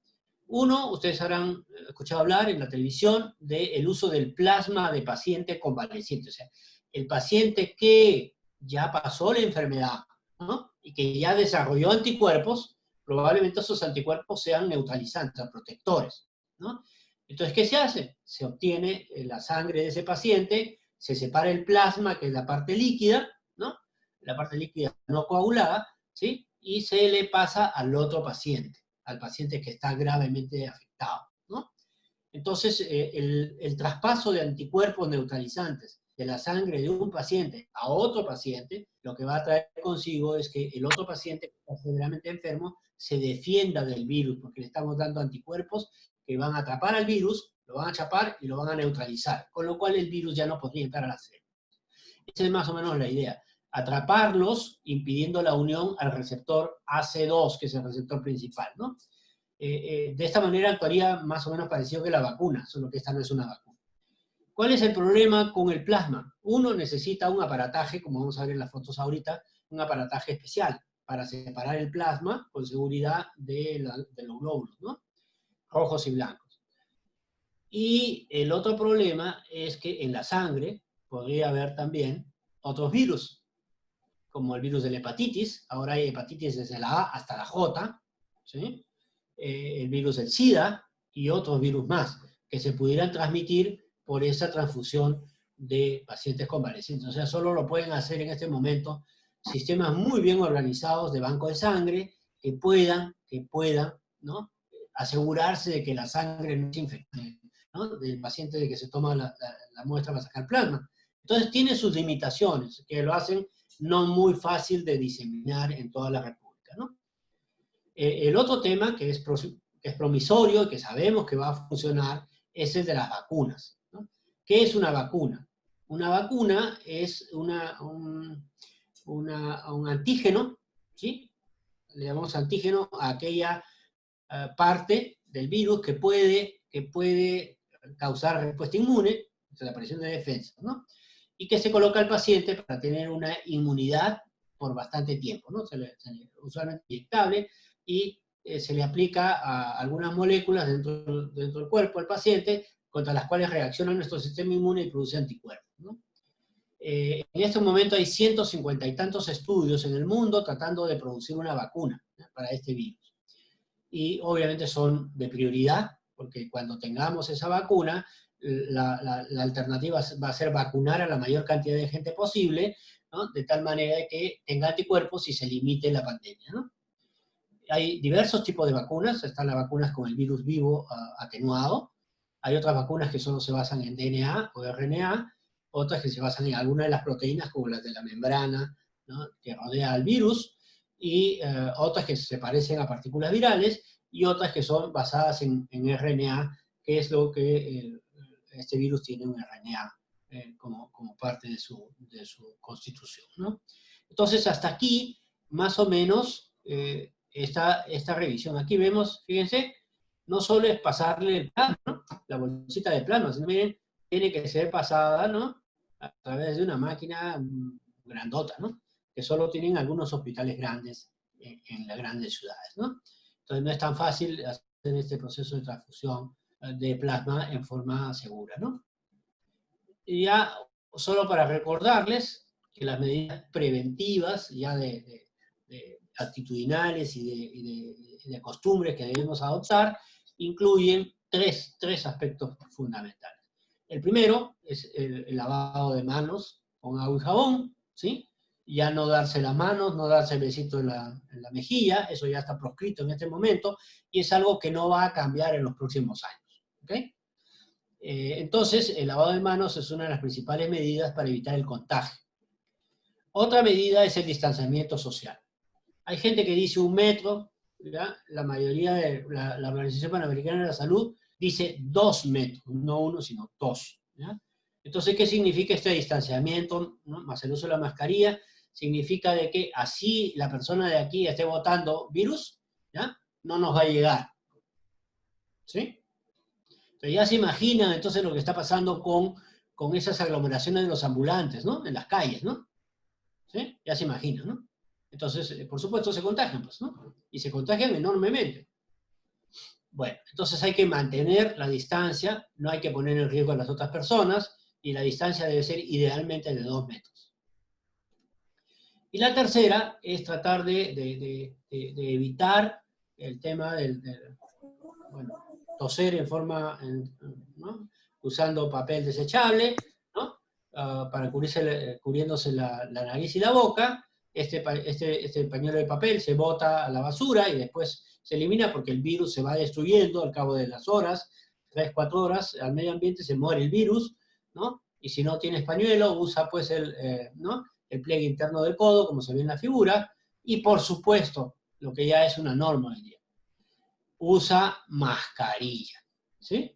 Uno, ustedes habrán escuchado hablar en la televisión del uso del plasma de paciente convaleciente, o sea, el paciente que ya pasó la enfermedad, ¿no? Y que ya desarrolló anticuerpos, probablemente esos anticuerpos sean neutralizantes, protectores, ¿no? Entonces, ¿qué se hace? Se obtiene la sangre de ese paciente, se separa el plasma, que es la parte líquida, ¿no? La parte líquida no coagulada, ¿sí? Y se le pasa al otro paciente, al paciente que está gravemente afectado, ¿no? Entonces, el traspaso de anticuerpos neutralizantes de la sangre de un paciente a otro paciente, lo que va a traer consigo es que el otro paciente que está severamente enfermo se defienda del virus, porque le estamos dando anticuerpos que van a atrapar al virus, lo van a chapar y lo van a neutralizar, con lo cual el virus ya no podría entrar a la célula. Esa es más o menos la idea. Atraparlos impidiendo la unión al receptor AC2, que es el receptor principal, ¿no? De esta manera actuaría más o menos parecido que la vacuna, solo que esta no es una vacuna. ¿Cuál es el problema con el plasma? Uno necesita un aparataje, como vamos a ver en las fotos ahorita, un aparataje especial para separar el plasma con seguridad de los glóbulos, ¿no? Rojos y blancos. Y el otro problema es que en la sangre podría haber también otros virus, como el virus de la hepatitis. Ahora hay hepatitis desde la A hasta la J, ¿sí? El virus del SIDA y otros virus más que se pudieran transmitir por esa transfusión de pacientes convalecientes. O sea, solo lo pueden hacer en este momento sistemas muy bien organizados de banco de sangre que puedan, ¿no?, asegurarse de que la sangre no se infecte, ¿no?, del paciente de que se toma la muestra para sacar plasma. Entonces tiene sus limitaciones, que lo hacen no muy fácil de diseminar en toda la República, ¿no? El otro tema que es promisorio y que sabemos que va a funcionar es el de las vacunas, ¿no? ¿Qué es una vacuna? Una vacuna es un antígeno, ¿sí? Le llamamos antígeno a aquella parte del virus que puede causar respuesta inmune, la aparición de defensas, ¿no? Y que se coloca al paciente para tener una inmunidad por bastante tiempo, ¿no? Usualmente inyectable, y se le aplica a algunas moléculas dentro del cuerpo del paciente contra las cuales reacciona nuestro sistema inmune y produce anticuerpos, ¿no? En este momento hay 150 y tantos estudios en el mundo tratando de producir una vacuna, ¿no?, para este virus. Y obviamente son de prioridad, porque cuando tengamos esa vacuna, la alternativa va a ser vacunar a la mayor cantidad de gente posible, ¿no?, de tal manera que tenga anticuerpos y se limite la pandemia, ¿no? Hay diversos tipos de vacunas. Están las vacunas con el virus vivo atenuado. Hay otras vacunas que solo se basan en DNA o RNA, otras que se basan en alguna de las proteínas, como las de la membrana, ¿no?, que rodea al virus, y otras que se parecen a partículas virales, y otras que son basadas en RNA, que es lo que este virus tiene, un RNA como parte de su constitución, ¿no? Entonces, hasta aquí, más o menos, esta revisión. Aquí vemos, fíjense, no solo es pasarle el plano, ¿no?, la bolsita de plano, sino, miren, tiene que ser pasada, ¿no?, a través de una máquina grandota, ¿no?, que solo tienen algunos hospitales grandes en las grandes ciudades, ¿no? Entonces no es tan fácil hacer este proceso de transfusión de plasma en forma segura, ¿no? Y ya, solo para recordarles que las medidas preventivas, ya de actitudinales y de costumbres que debemos adoptar, incluyen tres aspectos fundamentales. El primero es el lavado de manos con agua y jabón, ¿sí? Ya no darse las manos, no darse el besito en la mejilla, eso ya está proscrito en este momento, y es algo que no va a cambiar en los próximos años, ¿ok? Entonces, el lavado de manos es una de las principales medidas para evitar el contagio. Otra medida es el distanciamiento social. Hay gente que dice 1 metro, ¿ya? La mayoría de la Organización Panamericana de la Salud dice 2 metros, no 1, sino 2, ¿ya? Entonces, ¿qué significa este distanciamiento, ¿no?, más el uso de la mascarilla? Significa de que así la persona de aquí esté botando virus, ¿ya?, no nos va a llegar, ¿sí? Entonces ya se imaginan entonces lo que está pasando con esas aglomeraciones de los ambulantes, ¿no?, en las calles, ¿no? ¿Sí? Ya se imaginan, ¿no? Entonces, por supuesto, se contagian, pues, ¿no? Y se contagian enormemente. Bueno, entonces hay que mantener la distancia, no hay que poner en riesgo a las otras personas, y la distancia debe ser idealmente de 2 metros. Y la tercera es tratar de evitar el tema bueno, toser en forma, ¿no?, usando papel desechable, ¿no?, para cubriéndose la nariz y la boca. Este pañuelo de papel se bota a la basura y después se elimina porque el virus se va destruyendo al cabo de las horas, 3, 4 horas, al medio ambiente se muere el virus, ¿no? Y si no tienes pañuelo, usa pues ¿no?, el pliegue interno del codo, como se ve en la figura, y por supuesto, lo que ya es una norma hoy día, usa mascarilla, ¿sí?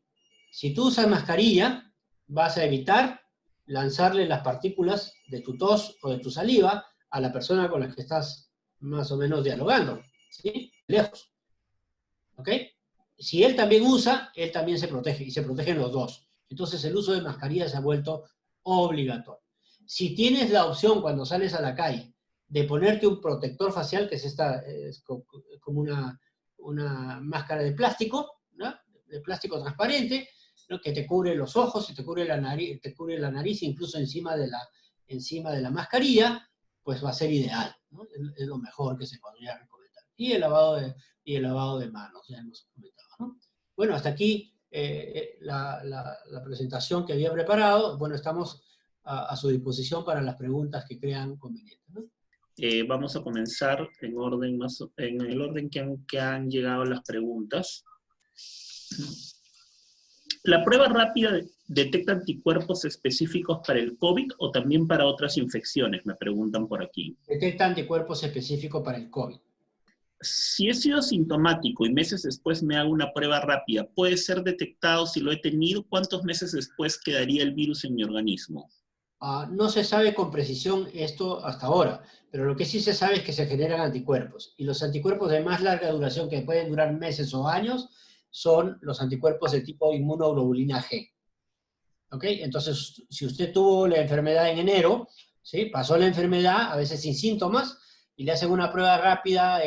Si tú usas mascarilla, vas a evitar lanzarle las partículas de tu tos o de tu saliva a la persona con la que estás más o menos dialogando, ¿sí? Lejos, ¿ok? Si él también usa, él también se protege, y se protegen los dos. Entonces el uso de mascarilla se ha vuelto obligatorio. Si tienes la opción cuando sales a la calle de ponerte un protector facial, que es como una máscara de plástico, ¿no?, de plástico transparente, ¿no?, que te cubre los ojos y te cubre la nariz incluso encima de encima de la mascarilla, pues va a ser ideal, ¿no? Es lo mejor que se podría recomendar. Y el lavado de manos, ya hemos comentado, ¿no? Bueno, hasta aquí la presentación que había preparado. Bueno, estamos a su disposición para las preguntas que crean convenientes, ¿no? Vamos a comenzar en el orden que han llegado las preguntas. ¿La prueba rápida detecta anticuerpos específicos para el COVID o también para otras infecciones? Me preguntan por aquí. Detecta anticuerpos específicos para el COVID. Si he sido sintomático y meses después me hago una prueba rápida, ¿puede ser detectado si lo he tenido? ¿Cuántos meses después quedaría el virus en mi organismo? No se sabe con precisión esto hasta ahora, pero lo que sí se sabe es que se generan anticuerpos. Y los anticuerpos de más larga duración, que pueden durar meses o años, son los anticuerpos de tipo inmunoglobulina G. ¿Ok? Entonces, si usted tuvo la enfermedad en enero, ¿sí? Pasó la enfermedad, a veces sin síntomas, y le hacen una prueba rápida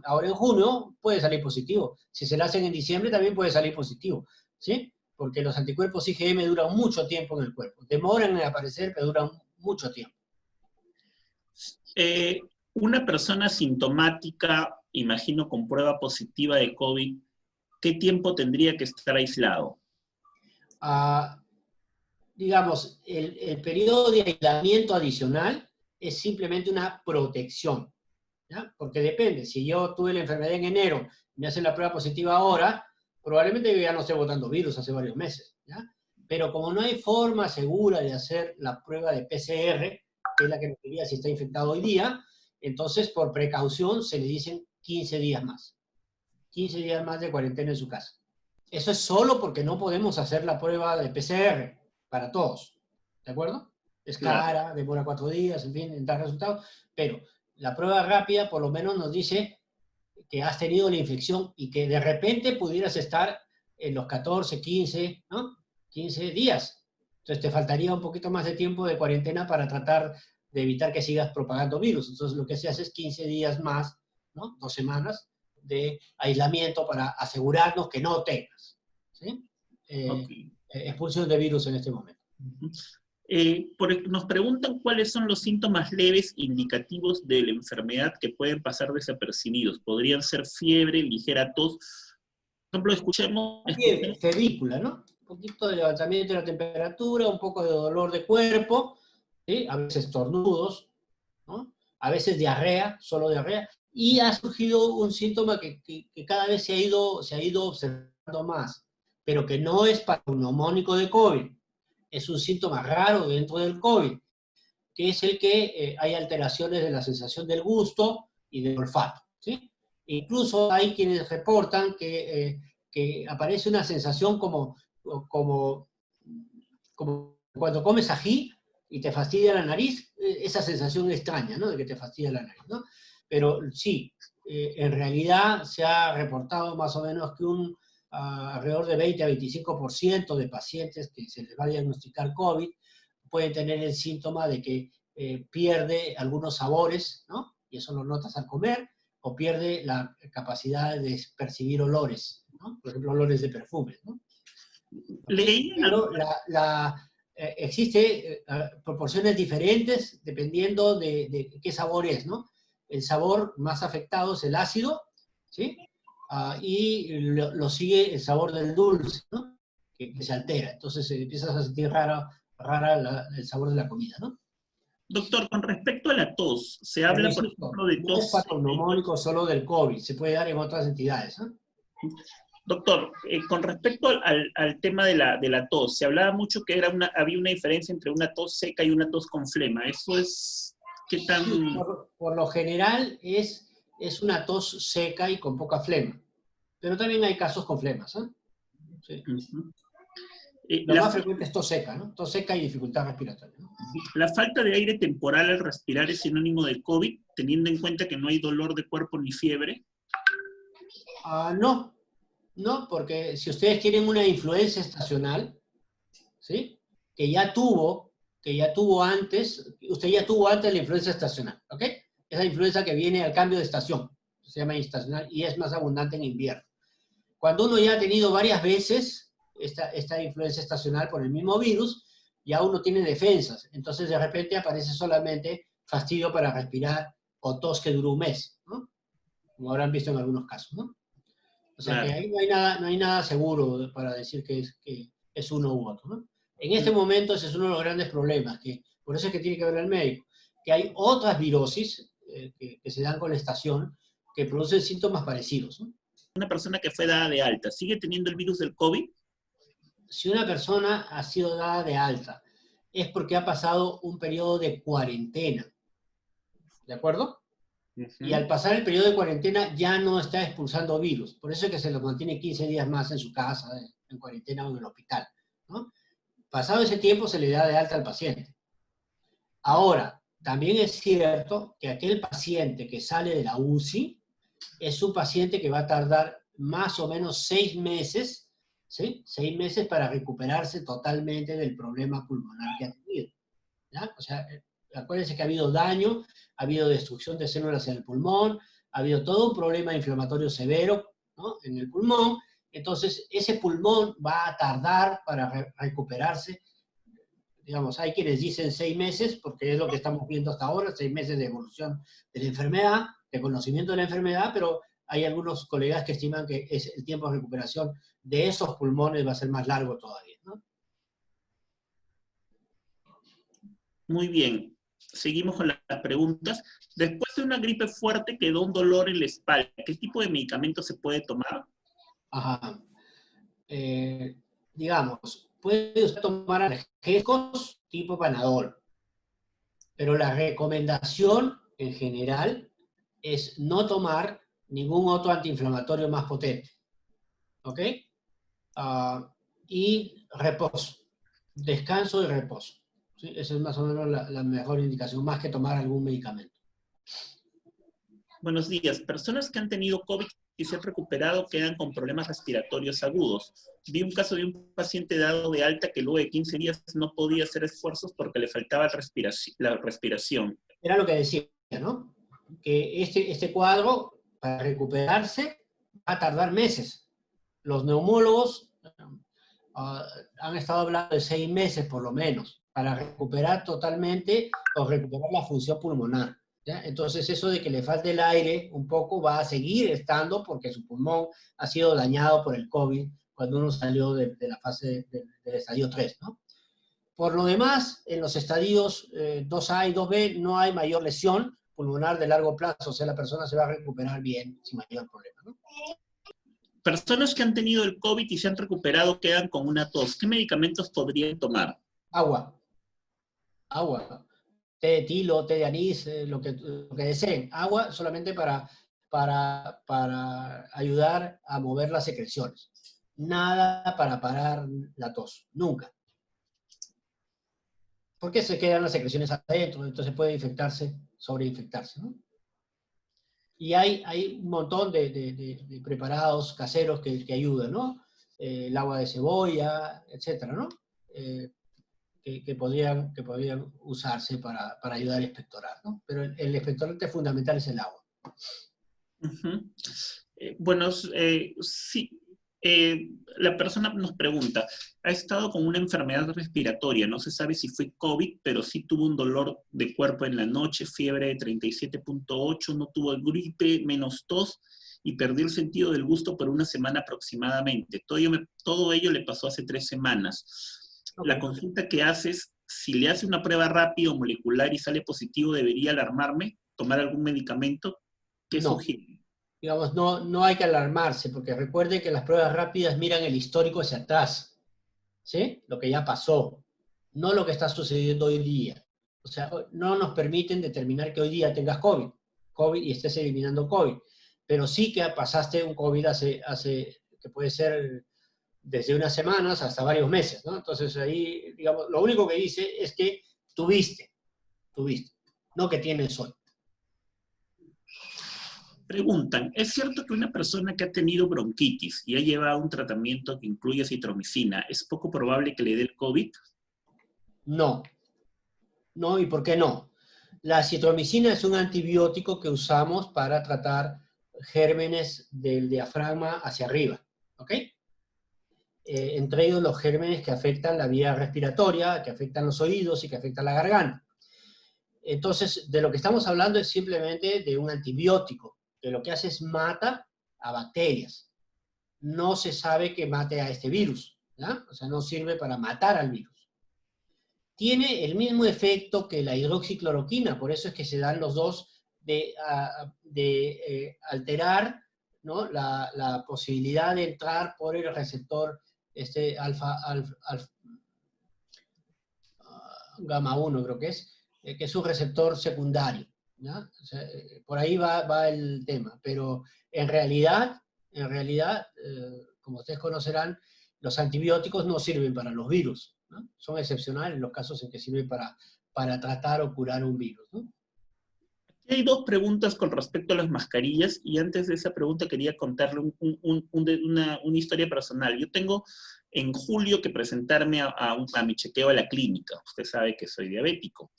ahora en junio, puede salir positivo. Si se la hacen en diciembre, también puede salir positivo, ¿sí? Porque los anticuerpos IgM duran mucho tiempo en el cuerpo. Demoran en aparecer, pero duran mucho tiempo. Una persona sintomática, imagino con prueba positiva de COVID, ¿qué tiempo tendría que estar aislado? Digamos, el periodo de aislamiento adicional es simplemente una protección, ¿ya? Porque depende, si yo tuve la enfermedad en enero y me hacen la prueba positiva ahora, probablemente yo ya no esté botando virus hace varios meses, ¿ya? Pero como no hay forma segura de hacer la prueba de PCR, que es la que nos diría si está infectado hoy día, entonces por precaución se le dicen 15 días más. 15 días más de cuarentena en su casa. Eso es solo porque no podemos hacer la prueba de PCR para todos, ¿de acuerdo? Es cara, demora 4 días, en fin, en dar resultados, pero la prueba rápida por lo menos nos dice que has tenido la infección y que de repente pudieras estar en los 14, 15, ¿no? 15 días. Entonces te faltaría un poquito más de tiempo de cuarentena para tratar de evitar que sigas propagando virus. Entonces lo que se hace es 15 días más, ¿no? 2 semanas de aislamiento para asegurarnos que no tengas, ¿sí? Okay. Expulsión de virus en este momento. Nos preguntan cuáles son los síntomas leves indicativos de la enfermedad que pueden pasar desapercibidos. Podrían ser fiebre, ligera tos. Por ejemplo, escuchemos febrícula, ¿no? Un poquito de levantamiento de la temperatura, un poco de dolor de cuerpo, ¿sí? A veces estornudos, ¿no? A veces diarrea, solo diarrea. Y ha surgido un síntoma que cada vez se ha ido observando más, pero que no es neumónico de COVID. Es un síntoma raro dentro del COVID, que es el que hay alteraciones de la sensación del gusto y del olfato, ¿sí? Incluso hay quienes reportan que aparece una sensación como cuando comes ají y te fastidia la nariz, esa sensación extraña, ¿no? De que te fastidia la nariz, ¿no? Pero sí, en realidad se ha reportado más o menos que alrededor de 20 a 25% de pacientes que se les va a diagnosticar COVID pueden tener el síntoma de que pierde algunos sabores, ¿no? Y eso lo notas al comer, o pierde la capacidad de percibir olores, ¿no? Por ejemplo, olores de perfumes, ¿no? Pero existe proporciones diferentes dependiendo de qué sabor es, ¿no? El sabor más afectado es el ácido, ¿sí? Y lo sigue el sabor del dulce, ¿no? Que se altera. Entonces empiezas a sentir rara el sabor de la comida, ¿no? Doctor, con respecto a la tos, se habla, por ejemplo, de tos... No es patognomónico solo del COVID, se puede dar en otras entidades, ¿no? Doctor, con respecto al tema de la tos, se hablaba mucho que había una diferencia entre una tos seca y una tos con flema. ¿Eso es qué tan...? Sí, por lo general es una tos seca y con poca flema. Pero también hay casos con flemas, ¿eh? Sí. Lo más frecuente es tos seca, ¿no? Tos seca y dificultad respiratoria, ¿no? ¿La falta de aire temporal al respirar es sinónimo de COVID, teniendo en cuenta que no hay dolor de cuerpo ni fiebre? No, porque si ustedes tienen una influenza estacional, ¿sí? Que ya tuvo antes, usted ya tuvo antes la influenza estacional, ¿ok? Esa influenza que viene al cambio de estación, se llama estacional y es más abundante en invierno. Cuando uno ya ha tenido varias veces esta influenza estacional por el mismo virus, ya uno tiene defensas. Entonces de repente aparece solamente fastidio para respirar o tos que duró un mes, ¿no? Como habrán visto en algunos casos, ¿no? O sea que Claro. ahí no hay nada seguro para decir que es uno u otro, ¿no? En este momento ese es uno de los grandes problemas, que por eso es que tiene que ver el médico, que hay otras virosis que se dan con la estación que producen síntomas parecidos, ¿no? Una persona que fue dada de alta, ¿sigue teniendo el virus del COVID? Si una persona ha sido dada de alta, es porque ha pasado un periodo de cuarentena, ¿de acuerdo? Y al pasar el periodo de cuarentena ya no está expulsando virus. Por eso es que se lo mantiene 15 días más en su casa, en cuarentena o en el hospital, ¿no? Pasado ese tiempo se le da de alta al paciente. Ahora, también es cierto que aquel paciente que sale de la UCI es un paciente que va a tardar más o menos 6 meses, ¿sí? 6 meses para recuperarse totalmente del problema pulmonar que ha tenido, ¿ya? O sea, acuérdense que ha habido daño, ha habido destrucción de células en el pulmón, ha habido todo un problema inflamatorio severo, ¿no?, en el pulmón. Entonces, ese pulmón va a tardar para recuperarse. Digamos, hay quienes dicen 6 meses, porque es lo que estamos viendo hasta ahora, 6 meses de evolución de la enfermedad, de conocimiento de la enfermedad, pero hay algunos colegas que estiman que el tiempo de recuperación de esos pulmones va a ser más largo todavía, ¿no? Muy bien. Seguimos con las preguntas. Después de una gripe fuerte quedó un dolor en la espalda. ¿Qué tipo de medicamento se puede tomar? Ajá. Digamos, puede usted tomar analgésicos tipo Panadol, pero la recomendación en general es no tomar ningún otro antiinflamatorio más potente, ¿ok? Y reposo, descanso y reposo, ¿sí? Esa es más o menos la mejor indicación, más que tomar algún medicamento. Buenos días. Personas que han tenido COVID y se han recuperado quedan con problemas respiratorios agudos. Vi un caso de un paciente dado de alta que luego de 15 días no podía hacer esfuerzos porque le faltaba la respiración. Era lo que decía, ¿no? Que este cuadro, para recuperarse, va a tardar meses. Los neumólogos han estado hablando de 6 meses por lo menos, para recuperar totalmente o recuperar la función pulmonar, ¿ya? Entonces eso de que le falte el aire un poco va a seguir estando porque su pulmón ha sido dañado por el COVID cuando uno salió de la fase del estadio 3, ¿no? Por lo demás, en los estadios 2A y 2B no hay mayor lesión pulmonar de largo plazo, o sea, la persona se va a recuperar bien, sin mayor problema, ¿no? Personas que han tenido el COVID y se han recuperado quedan con una tos. ¿Qué medicamentos podrían tomar? Agua. Té de tilo, té de anís, lo que deseen. Agua solamente para ayudar a mover las secreciones. Nada para parar la tos, nunca. Porque se quedan las secreciones adentro, entonces puede infectarse, sobreinfectarse, ¿no? Y hay un montón de preparados caseros que ayudan, ¿no? El agua de cebolla, etcétera, ¿no? Que podrían usarse para ayudar a expectorar, ¿no? Pero el expectorante fundamental es el agua. Uh-huh. Bueno, sí. La persona nos pregunta, ha estado con una enfermedad respiratoria, no se sabe si fue COVID, pero sí tuvo un dolor de cuerpo en la noche, fiebre de 37.8, no tuvo gripe, menos tos y perdió el sentido del gusto por una semana aproximadamente. Todo ello le pasó hace 3 semanas. Okay. La consulta que haces, si le hace una prueba rápida o molecular y sale positivo, ¿debería alarmarme? ¿Tomar algún medicamento? ¿Qué sugiere? Digamos, no hay que alarmarse, porque recuerde que las pruebas rápidas miran el histórico hacia atrás, ¿sí? Lo que ya pasó, no lo que está sucediendo hoy día. O sea, no nos permiten determinar que hoy día tengas COVID y estés eliminando COVID, pero sí que pasaste un COVID que puede ser desde unas semanas hasta varios meses, ¿no? Entonces ahí, digamos, lo único que dice es que tuviste, no que tienes hoy. Preguntan, ¿es cierto que una persona que ha tenido bronquitis y ha llevado un tratamiento que incluye citromicina, es poco probable que le dé el COVID? No, ¿y por qué no? La citromicina es un antibiótico que usamos para tratar gérmenes del diafragma hacia arriba, ¿ok? entre ellos los gérmenes que afectan la vía respiratoria, que afectan los oídos y que afectan la garganta. Entonces, de lo que estamos hablando es simplemente de un antibiótico, que lo que hace es mata a bacterias. No se sabe que mate a este virus, ¿ya? O sea, no sirve para matar al virus. Tiene el mismo efecto que la hidroxicloroquina, por eso es que se dan los dos de alterar, ¿no?, la posibilidad de entrar por el receptor gamma 1, creo que es un receptor secundario, ¿ya? O sea, por ahí va el tema, pero en realidad, como ustedes conocerán, los antibióticos no sirven para los virus, ¿no? Son excepcionales los casos en que sirven para tratar o curar un virus, ¿no? Hay dos preguntas con respecto a las mascarillas, y antes de esa pregunta quería contarle una historia personal. Yo tengo en julio que presentarme a mi chequeo a la clínica. Usted sabe que soy diabético.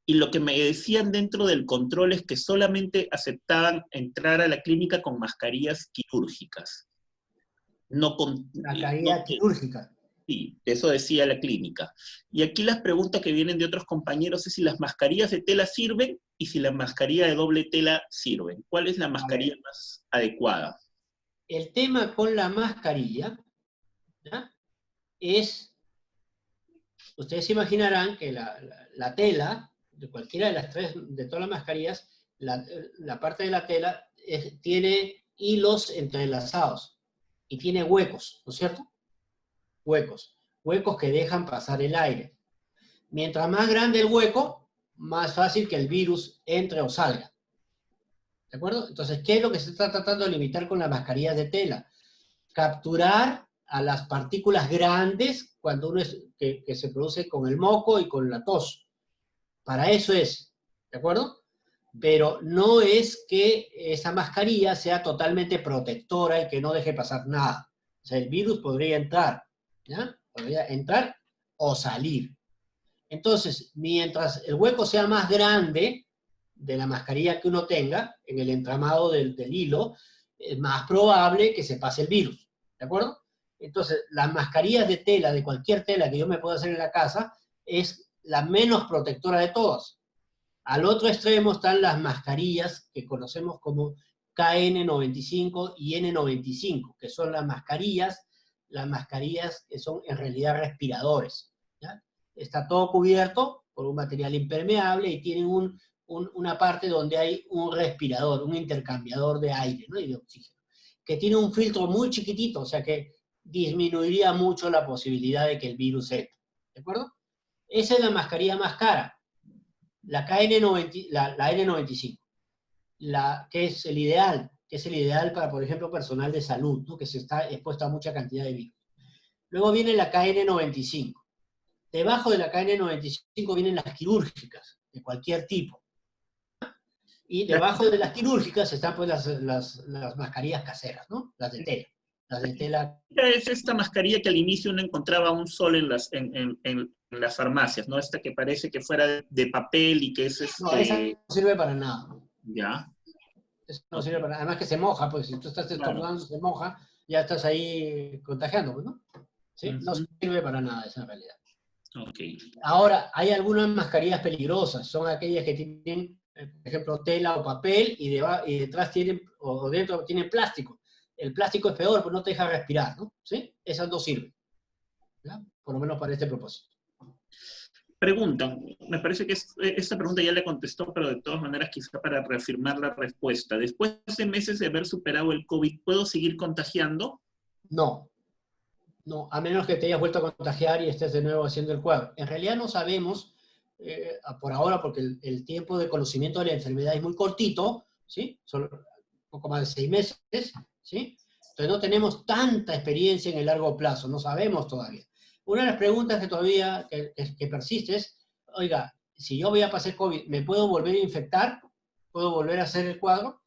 Y lo que me decían dentro del control es que solamente aceptaban entrar a la clínica con mascarillas quirúrgicas. La mascarilla quirúrgica. Sí, eso decía la clínica. Y aquí las preguntas que vienen de otros compañeros es si las mascarillas de tela sirven y si la mascarilla de doble tela sirven. ¿Cuál es la mascarilla más adecuada? El tema con la mascarilla, ¿ya?, es, ustedes se imaginarán que la tela, de cualquiera de las tres, de todas las mascarillas, la parte de la tela tiene hilos entrelazados y tiene huecos, ¿no es cierto? Huecos que dejan pasar el aire. Mientras más grande el hueco, más fácil que el virus entre o salga. ¿De acuerdo? Entonces, ¿qué es lo que se está tratando de limitar con las mascarillas de tela? Capturar a las partículas grandes cuando que se produce con el moco y con la tos. Para eso es, ¿de acuerdo? Pero no es que esa mascarilla sea totalmente protectora y que no deje pasar nada. O sea, el virus podría entrar, ¿ya? Podría entrar o salir. Entonces, mientras el hueco sea más grande de la mascarilla que uno tenga, en el entramado del hilo, es más probable que se pase el virus, ¿de acuerdo? Entonces, las mascarillas de tela, de cualquier tela que yo me pueda hacer en la casa, es la menos protectora de todas. Al otro extremo están las mascarillas que conocemos como KN95 y N95, que son las mascarillas que son en realidad respiradores, ¿ya? Está todo cubierto por un material impermeable y tienen una parte donde hay un respirador, un intercambiador de aire, ¿no?, y de oxígeno, que tiene un filtro muy chiquitito, o sea que disminuiría mucho la posibilidad de que el virus entre, ¿de acuerdo? Esa es la mascarilla más cara, la N95, que es el ideal para, por ejemplo, personal de salud, ¿no?, que se está expuesto a mucha cantidad de virus. Luego viene la KN95. Debajo de la KN95 vienen las quirúrgicas, de cualquier tipo. Y debajo de las quirúrgicas están pues las mascarillas caseras, ¿no? Las de tela. Las de tela. Es esta mascarilla que al inicio uno encontraba un sol en las farmacias, ¿no? Esta que parece que fuera de papel y que es No, esa no sirve para nada. Ya. Eso no sirve para nada. Además que se moja, pues si tú estás estornudando, se moja, ya estás ahí contagiando, pues, ¿no? ¿Sí? No sirve para nada esa en realidad. Okay. Ahora, hay algunas mascarillas peligrosas, son aquellas que tienen, por ejemplo, tela o papel y detrás tienen, o dentro tienen plástico. El plástico es peor, pues no te deja respirar, ¿no? ¿Sí? Esas no sirven, ¿ya? Por lo menos para este propósito. Pregunta, me parece que esta pregunta ya le contestó, pero de todas maneras quizá para reafirmar la respuesta. Después de meses de haber superado el COVID, ¿puedo seguir contagiando? No, a menos que te hayas vuelto a contagiar y estés de nuevo haciendo el cuadro. En realidad no sabemos, por ahora, porque el tiempo de conocimiento de la enfermedad es muy cortito, ¿sí? Solo un poco más de 6 meses, ¿sí? Entonces no tenemos tanta experiencia en el largo plazo, no sabemos todavía. Una de las preguntas que todavía que persiste es, oiga, si yo voy a pasar COVID, ¿me puedo volver a infectar? ¿Puedo volver a hacer el cuadro?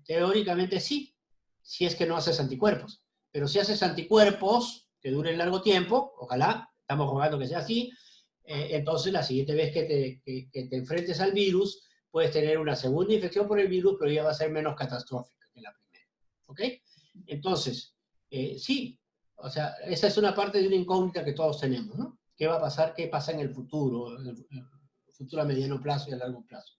Teóricamente sí, si es que no haces anticuerpos. Pero si haces anticuerpos que duren largo tiempo, ojalá, estamos jugando que sea así, entonces la siguiente vez que te enfrentes al virus, puedes tener una segunda infección por el virus, pero ya va a ser menos catastrófica que la primera. ¿Ok? Entonces, Sí, o sea, esa es una parte de una incógnita que todos tenemos, ¿no? ¿Qué va a pasar? ¿Qué pasa en el futuro? En el futuro a mediano plazo y a largo plazo.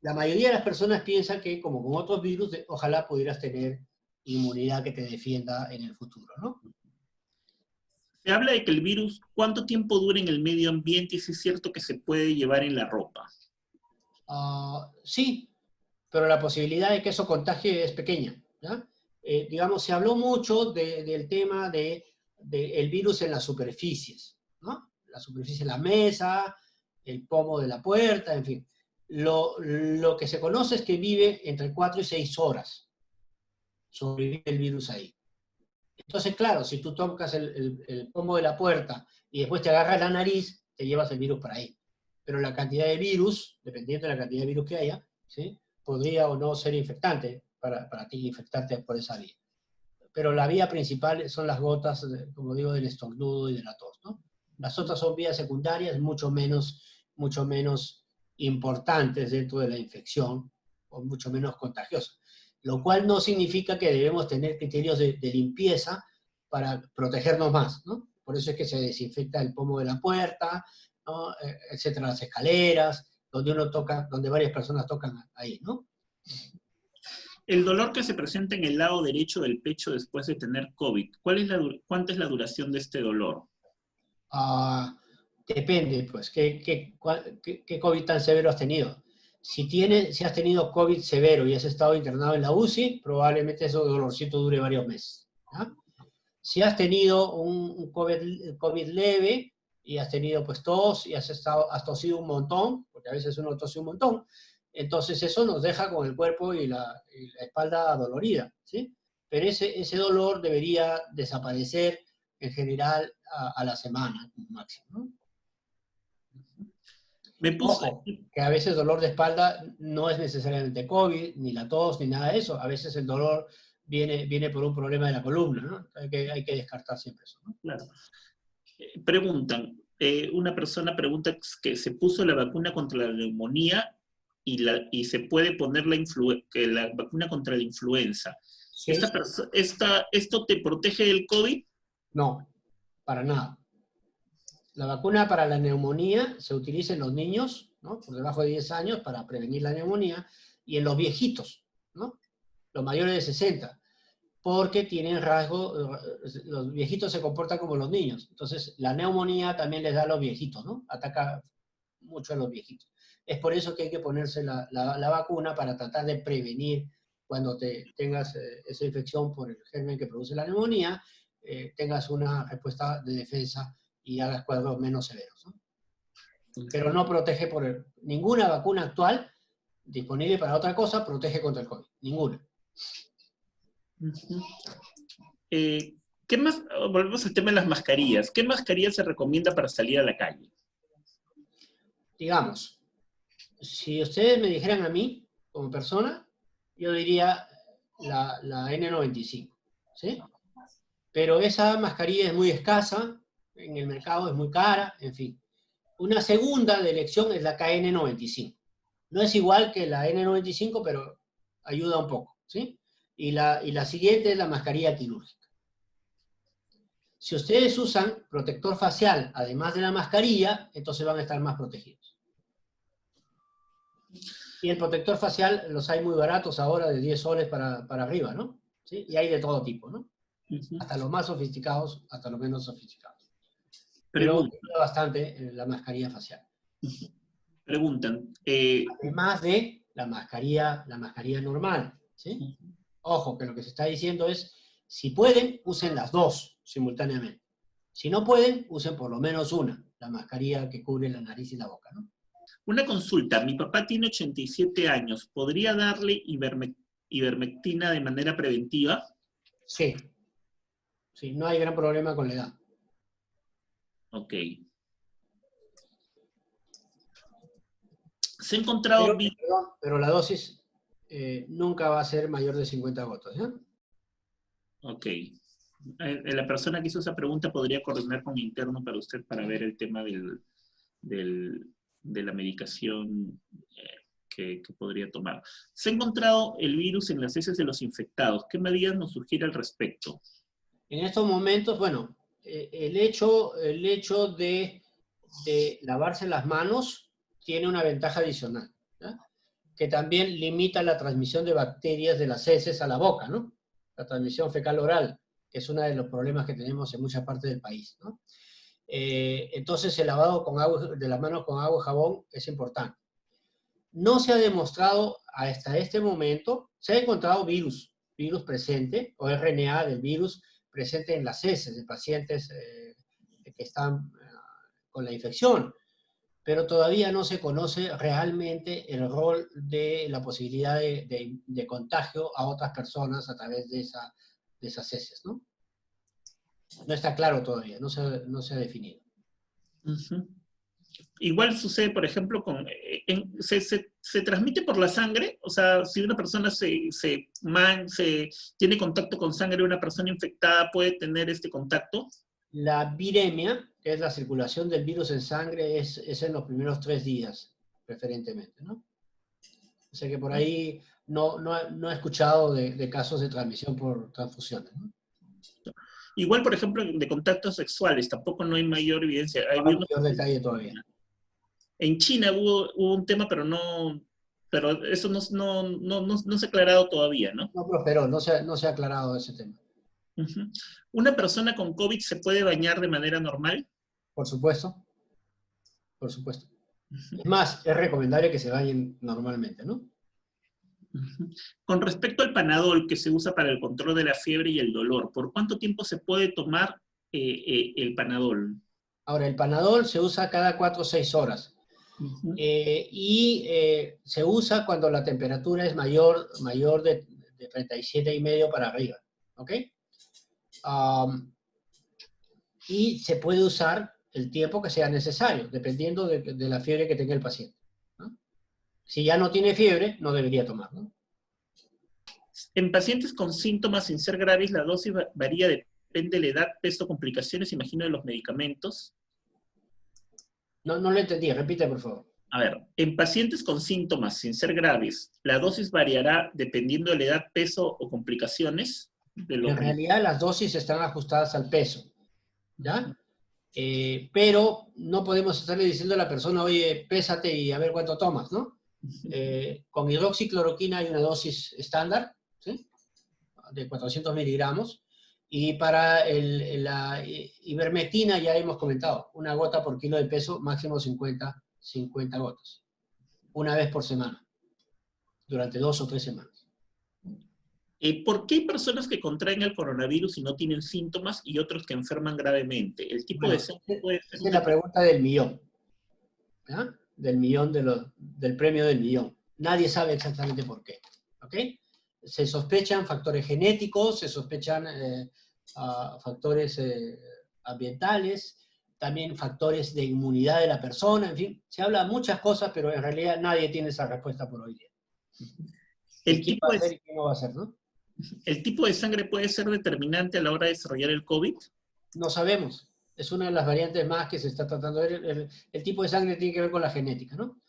La mayoría de las personas piensan que, como con otros virus, ojalá pudieras tener inmunidad que te defienda en el futuro, ¿no? Se habla de que el virus, ¿cuánto tiempo dura en el medio ambiente? Y si es cierto que se puede llevar en la ropa. Sí, pero la posibilidad de que eso contagie es pequeña, ¿ya? Digamos, se habló mucho del tema del virus en las superficies, ¿no? La superficie de la mesa, el pomo de la puerta, en fin. Lo que se conoce es que vive entre 4 y 6 horas, sobrevive el virus ahí. Entonces, claro, si tú tocas el pomo de la puerta y después te agarras la nariz, te llevas el virus para ahí. Pero la cantidad de virus, dependiendo de la cantidad de virus que haya, ¿sí?, podría o no ser infectante para ti, infectarte por esa vía. Pero la vía principal son las gotas, como digo, del estornudo y de la tos, ¿no? Las otras son vías secundarias mucho menos importantes dentro de la infección, o mucho menos contagiosas. Lo cual no significa que debemos tener criterios de limpieza para protegernos más, ¿no? Por eso es que se desinfecta el pomo de la puerta, ¿no?, etcétera, las escaleras, donde varias personas tocan ahí, ¿no? El dolor que se presenta en el lado derecho del pecho después de tener COVID, ¿cuánta es la duración de este dolor? Depende, pues, ¿qué COVID tan severo has tenido? Si has tenido COVID severo y has estado internado en la UCI, probablemente ese dolorcito dure varios meses, ¿ya? Si has tenido un COVID leve y has tenido pues tos y has tosido un montón, porque a veces uno tose un montón, entonces eso nos deja con el cuerpo y la espalda dolorida, ¿sí? Pero ese dolor debería desaparecer en general a la semana máximo, ¿no? Ojo, que a veces dolor de espalda no es necesariamente COVID, ni la tos, ni nada de eso. A veces el dolor viene por un problema de la columna, ¿no? Hay que descartar siempre eso, ¿no? Claro. Una persona pregunta que se puso la vacuna contra la neumonía y se puede poner la vacuna contra la influenza. Sí. ¿Esto te protege del COVID? No, para nada. La vacuna para la neumonía se utiliza en los niños, ¿no?, por debajo de 10 años para prevenir la neumonía, y en los viejitos, ¿no?, los mayores de 60, porque tienen los viejitos se comportan como los niños. Entonces, la neumonía también les da a los viejitos, ¿no? Ataca mucho a los viejitos. Es por eso que hay que ponerse la vacuna para tratar de prevenir cuando tengas esa infección por el germen que produce la neumonía, tengas una respuesta de defensa y hagas cuadros menos severos, ¿no? Pero no protege ninguna vacuna actual disponible para otra cosa protege contra el COVID. Ninguna. ¿Qué más? Volvemos al tema de las mascarillas. ¿Qué mascarilla se recomienda para salir a la calle? Digamos, si ustedes me dijeran a mí, como persona, yo diría la N95, ¿sí? Pero esa mascarilla es muy escasa, en el mercado es muy cara, en fin. Una segunda de elección es la KN95. No es igual que la N95, pero ayuda un poco, ¿sí? Y la siguiente es la mascarilla quirúrgica. Si ustedes usan protector facial, además de la mascarilla, entonces van a estar más protegidos. Y el protector facial los hay muy baratos ahora, de 10 soles para arriba, ¿no? ¿Sí? Y hay de todo tipo, ¿no? Hasta los más sofisticados, hasta los menos sofisticados. Pero ayuda bastante la mascarilla facial. Preguntan. Además de la mascarilla normal, ¿sí? Ojo, que lo que se está diciendo es, si pueden, usen las dos simultáneamente. Si no pueden, usen por lo menos una, la mascarilla que cubre la nariz y la boca, ¿no? Una consulta. Mi papá tiene 87 años. ¿Podría darle ivermectina de manera preventiva? Sí. Sí, no hay gran problema con la edad. Ok. Se ha encontrado... Pero la dosis nunca va a ser mayor de 50 gotas, ¿ya? Ok. La persona que hizo esa pregunta podría coordinar con interno para usted para ver el tema de la medicación que podría tomar. Se ha encontrado el virus en las heces de los infectados. ¿Qué medidas nos sugiere al respecto? En estos momentos, bueno, el hecho de lavarse las manos tiene una ventaja adicional, ¿ya? Que también limita la transmisión de bacterias de las heces a la boca, ¿no? La transmisión fecal-oral, que es uno de los problemas que tenemos en muchas partes del país, ¿no? Entonces el lavado de las manos con agua y jabón es importante. No se ha demostrado hasta este momento, se ha encontrado virus presente, o RNA del virus presente en las heces de pacientes que están con la infección, pero todavía no se conoce realmente el rol de la posibilidad de contagio a otras personas a través de esas heces, ¿no? No está claro todavía, no se ha definido. Uh-huh. Igual sucede, por ejemplo, se transmite por la sangre, o sea, si una persona tiene contacto con sangre de una persona infectada, ¿puede tener este contacto? La viremia, que es la circulación del virus en sangre, es en los primeros 3 días, preferentemente, ¿no? O sea que por ahí no he escuchado de casos de transmisión por transfusiones, ¿no? Igual, por ejemplo, de contactos sexuales, tampoco no hay mayor evidencia. No hay mayor detalle todavía. En China hubo un tema, pero eso no se ha aclarado todavía, ¿no? No prosperó, no se ha aclarado ese tema. Uh-huh. ¿Una persona con COVID se puede bañar de manera normal? Por supuesto. Por supuesto. Uh-huh. Es más, es recomendable que se bañen normalmente, ¿no? Uh-huh. Con respecto al Panadol que se usa para el control de la fiebre y el dolor, ¿por cuánto tiempo se puede tomar el Panadol? Ahora, el Panadol se usa cada 4 o 6 horas. Uh-huh. Se usa cuando la temperatura es mayor de 37,5 para arriba. ¿Ok? Y se puede usar el tiempo que sea necesario, dependiendo de la fiebre que tenga el paciente, ¿no? Si ya no tiene fiebre, no debería tomar, ¿no? En pacientes con síntomas sin ser graves, la dosis varía, depende de la edad, peso, complicaciones, imagino, de los medicamentos. No lo entendí, repite, por favor. A ver, en pacientes con síntomas sin ser graves, ¿la dosis variará dependiendo de la edad, peso o complicaciones? En realidad las dosis están ajustadas al peso, ¿ya? Pero no podemos estarle diciendo a la persona, oye, pésate y a ver cuánto tomas, ¿no? Con hidroxicloroquina hay una dosis estándar, ¿sí? De 400 miligramos, y para la ivermectina ya hemos comentado, una gota por kilo de peso, máximo 50 gotas, una vez por semana, durante 2 o 3 semanas. ¿Por qué hay personas que contraen el coronavirus y no tienen síntomas y otros que enferman gravemente? El tipo de sangre puede ser... Esa es la pregunta del millón, ¿ya? Del millón, del premio del millón. Nadie sabe exactamente por qué, ¿ok? Se sospechan factores genéticos, se sospechan factores ambientales, también factores de inmunidad de la persona, en fin, se habla de muchas cosas, pero en realidad nadie tiene esa respuesta por hoy día. ¿Quién va a hacer y quién no va a hacer, no? ¿El tipo de sangre puede ser determinante a la hora de desarrollar el COVID? No sabemos. Es una de las variantes más que se está tratando de ver. El tipo de sangre tiene que ver con la genética, ¿no?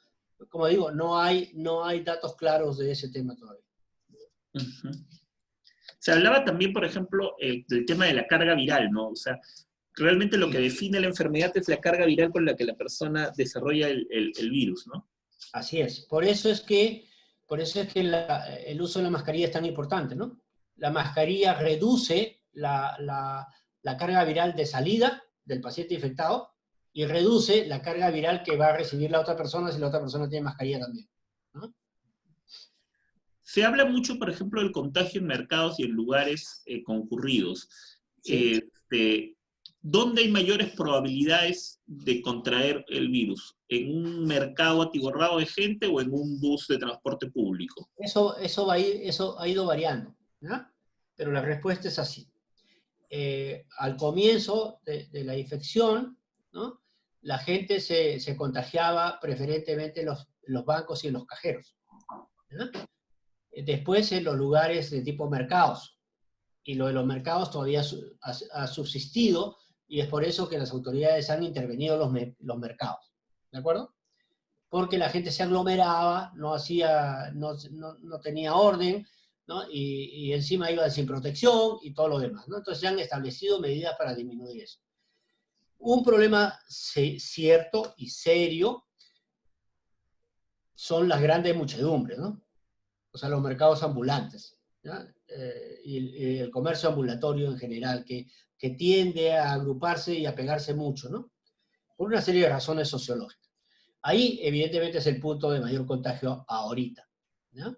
Como digo, no hay datos claros de ese tema todavía. Uh-huh. Se hablaba también, por ejemplo, del tema de la carga viral, ¿no? O sea, realmente lo que define la enfermedad es la carga viral con la que la persona desarrolla el virus, ¿no? Así es. Por eso es que el uso de la mascarilla es tan importante, ¿no? La mascarilla reduce la carga viral de salida del paciente infectado y reduce la carga viral que va a recibir la otra persona si la otra persona tiene mascarilla también, ¿no? Se habla mucho, por ejemplo, del contagio en mercados y en lugares concurridos. Sí. ¿Dónde hay mayores probabilidades de contraer el virus? ¿En un mercado atiborrado de gente o en un bus de transporte público? Eso ha ido variando, ¿no? Pero la respuesta es así. Al comienzo de la infección, ¿no? La gente se contagiaba preferentemente en los bancos y en los cajeros, ¿no? Después en los lugares de tipo mercados. Y lo de los mercados todavía ha subsistido, y es por eso que las autoridades han intervenido los mercados. ¿De acuerdo? porque la gente se aglomeraba, no tenía orden, ¿no? Y encima iban sin protección y todo lo demás, ¿no? Entonces se han establecido medidas para disminuir eso. Un problema cierto y serio son las grandes muchedumbres, ¿no? O sea, los mercados ambulantes, ¿ya? Y el comercio ambulatorio en general, que tiende a agruparse y a pegarse mucho, ¿no? Por una serie de razones sociológicas. Ahí, evidentemente, es el punto de mayor contagio ahorita, ¿ya?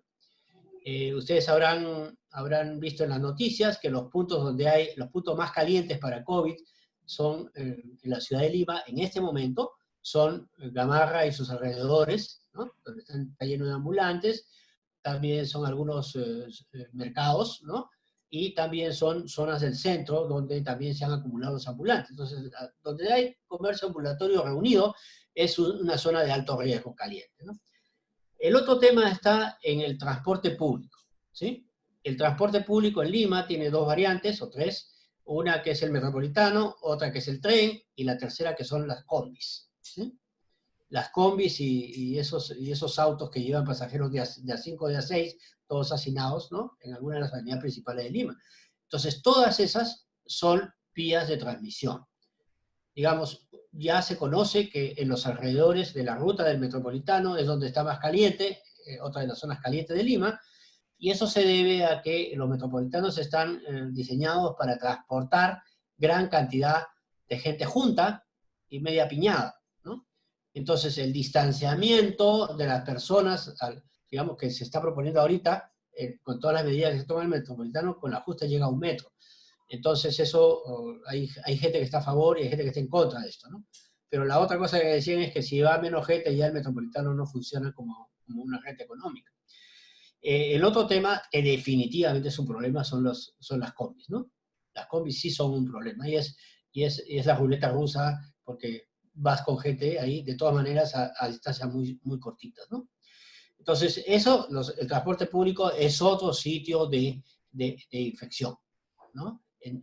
Ustedes habrán visto en las noticias que los puntos más calientes para COVID son en la ciudad de Lima, en este momento, son Gamarra y sus alrededores, ¿no? Donde está lleno de ambulantes, también son algunos mercados, ¿no? Y también son zonas del centro donde también se han acumulado los ambulantes. Entonces, donde hay comercio ambulatorio reunido, es una zona de alto riesgo caliente, ¿no? El otro tema está en el transporte público, ¿sí? El transporte público en Lima tiene dos variantes, o tres, una que es el metropolitano, otra que es el tren, y la tercera que son las combis, ¿sí? Las combis y esos autos que llevan pasajeros de A5, de A6, todos hacinados, ¿no? En algunas de las avenidas principales de Lima. Entonces, todas esas son vías de transmisión. Digamos, ya se conoce que en los alrededores de la ruta del metropolitano es donde está más caliente, otra de las zonas calientes de Lima, y eso se debe a que los metropolitanos están diseñados para transportar gran cantidad de gente junta y media piñada, ¿no? Entonces, el distanciamiento de las personas, digamos, que se está proponiendo ahorita, con todas las medidas que se toman en el metropolitano, con el ajuste llega a 1 metro. Entonces, eso, hay gente que está a favor y hay gente que está en contra de esto, ¿no? Pero la otra cosa que decían es que si va menos gente, ya el metropolitano no funciona como una red económica. El otro tema que definitivamente es un problema son las combis, ¿no? Las combis sí son un problema, y es la ruleta rusa, porque vas con gente ahí, de todas maneras, a distancias muy, muy cortitas, ¿no? Entonces, el transporte público es otro sitio de infección, ¿no?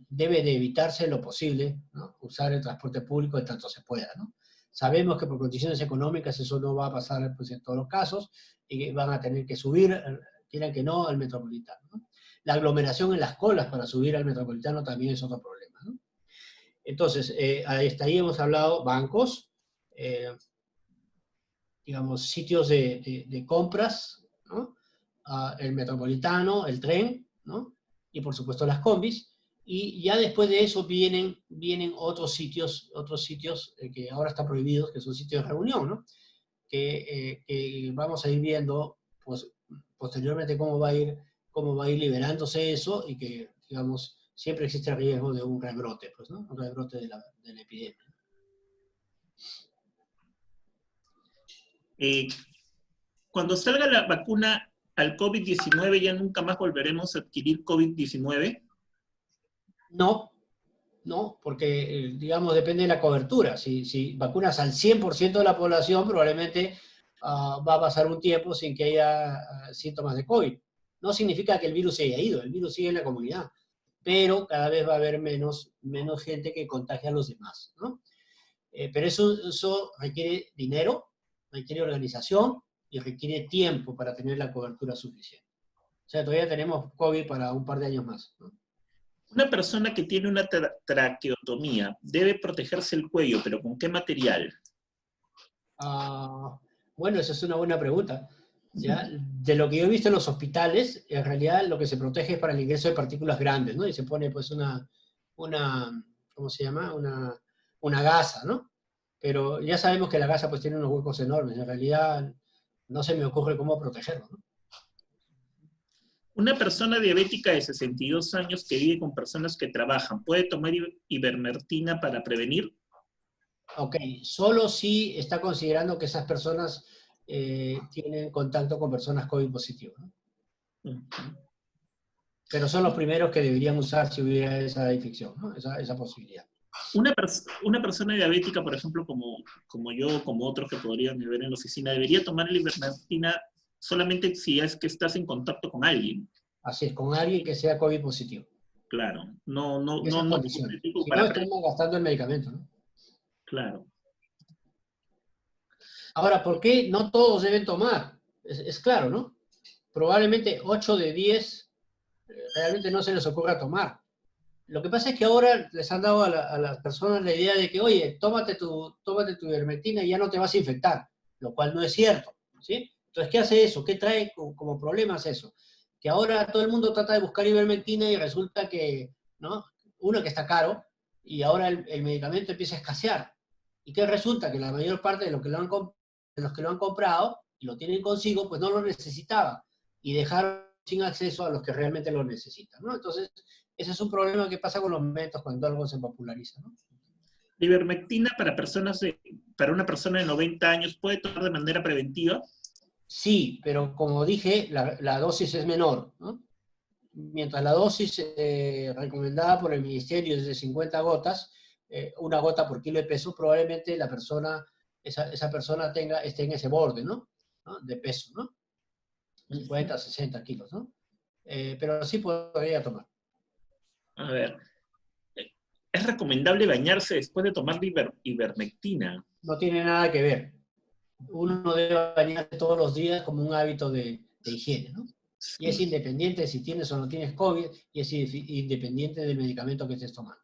Debe de evitarse lo posible, ¿no? Usar el transporte público en tanto se pueda, ¿no? Sabemos que por condiciones económicas eso no va a pasar, pues, en todos los casos, y que van a tener que subir, quieran que no, al metropolitano, ¿no? La aglomeración en las colas para subir al metropolitano también es otro problema, ¿no? Entonces, hasta ahí hemos hablado bancos, digamos, sitios de compras, ¿no? El metropolitano, el tren, ¿no? Y por supuesto las combis. Y ya después de eso vienen otros sitios que ahora están prohibidos, que son sitios de reunión, ¿no? Que vamos a ir viendo, pues, posteriormente cómo va a ir liberándose eso, y que, digamos, siempre existe el riesgo de un rebrote, pues, ¿no? Un rebrote de la epidemia. Cuando salga la vacuna al COVID-19, ¿ya nunca más volveremos a adquirir COVID-19? No, porque, digamos, depende de la cobertura. Si vacunas al 100% de la población, probablemente va a pasar un tiempo sin que haya síntomas de COVID. No significa que el virus se haya ido, el virus sigue en la comunidad, pero cada vez va a haber menos gente que contagie a los demás, ¿no? Pero eso requiere dinero, requiere organización y requiere tiempo para tener la cobertura suficiente. O sea, todavía tenemos COVID para un par de años más, ¿no? Una persona que tiene una traqueotomía debe protegerse el cuello, pero ¿con qué material? Bueno, esa es una buena pregunta, ¿ya? De lo que yo he visto en los hospitales, en realidad lo que se protege es para el ingreso de partículas grandes, ¿no? Y se pone, pues, una ¿cómo se llama? Una gasa, ¿no? Pero ya sabemos que la gasa, pues, tiene unos huecos enormes. En realidad no se me ocurre cómo protegerlo, ¿no? Una persona diabética de 62 años que vive con personas que trabajan, ¿puede tomar ivermectina para prevenir? Ok, solo si está considerando que esas personas tienen contacto con personas COVID positivas, ¿no? Pero son los primeros que deberían usar si hubiera esa infección, ¿no? Esa posibilidad. Una persona diabética, por ejemplo, como yo, como otros que podrían ver en la oficina, ¿debería tomar la ivermectina solamente si es que estás en contacto con alguien? Así es, con alguien que sea COVID positivo. Claro, no. Esas condiciones. Si no, están gastando el medicamento, ¿no? Claro. Ahora, ¿por qué no todos deben tomar? Es claro, ¿no? Probablemente 8 de 10 realmente no se les ocurra tomar. Lo que pasa es que ahora les han dado a las personas la idea de que, oye, tómate tu ivermectina y ya no te vas a infectar, lo cual no es cierto, ¿sí? Entonces, ¿qué hace eso? ¿Qué trae como problemas eso? Que ahora todo el mundo trata de buscar ivermectina y resulta que, ¿no? Uno, que está caro, y ahora el medicamento empieza a escasear. ¿Y qué resulta? Que la mayor parte de los que lo han comprado y lo tienen consigo, pues no lo necesitaban, y dejaron sin acceso a los que realmente lo necesitan, ¿no? Entonces, ese es un problema que pasa con los medicamentos cuando algo se populariza, ¿no? ¿La ivermectina para una persona de 90 años puede tomar de manera preventiva? Sí, pero como dije, la dosis es menor, ¿no? Mientras la dosis recomendada por el ministerio es de 50 gotas, una gota por kilo de peso, probablemente esa persona esté en ese borde, ¿no? De peso, ¿no? 50, 60 kilos, ¿no? Pero sí podría tomar. A ver, ¿es recomendable bañarse después de tomar ivermectina? No tiene nada que ver. Uno debe bañarse todos los días como un hábito de higiene, ¿no? Y es independiente de si tienes o no tienes COVID, y es independiente del medicamento que estés tomando.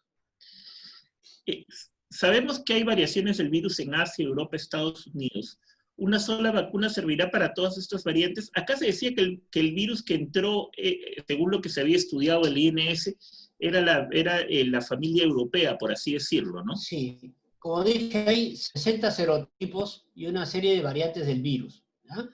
Sabemos que hay variaciones del virus en Asia, Europa, Estados Unidos. ¿Una sola vacuna servirá para todas estas variantes? Acá se decía que el virus que entró, según lo que se había estudiado el INS, era la familia europea, por así decirlo, ¿no? Sí. Como dije, hay 60 serotipos y una serie de variantes del virus, ¿ya?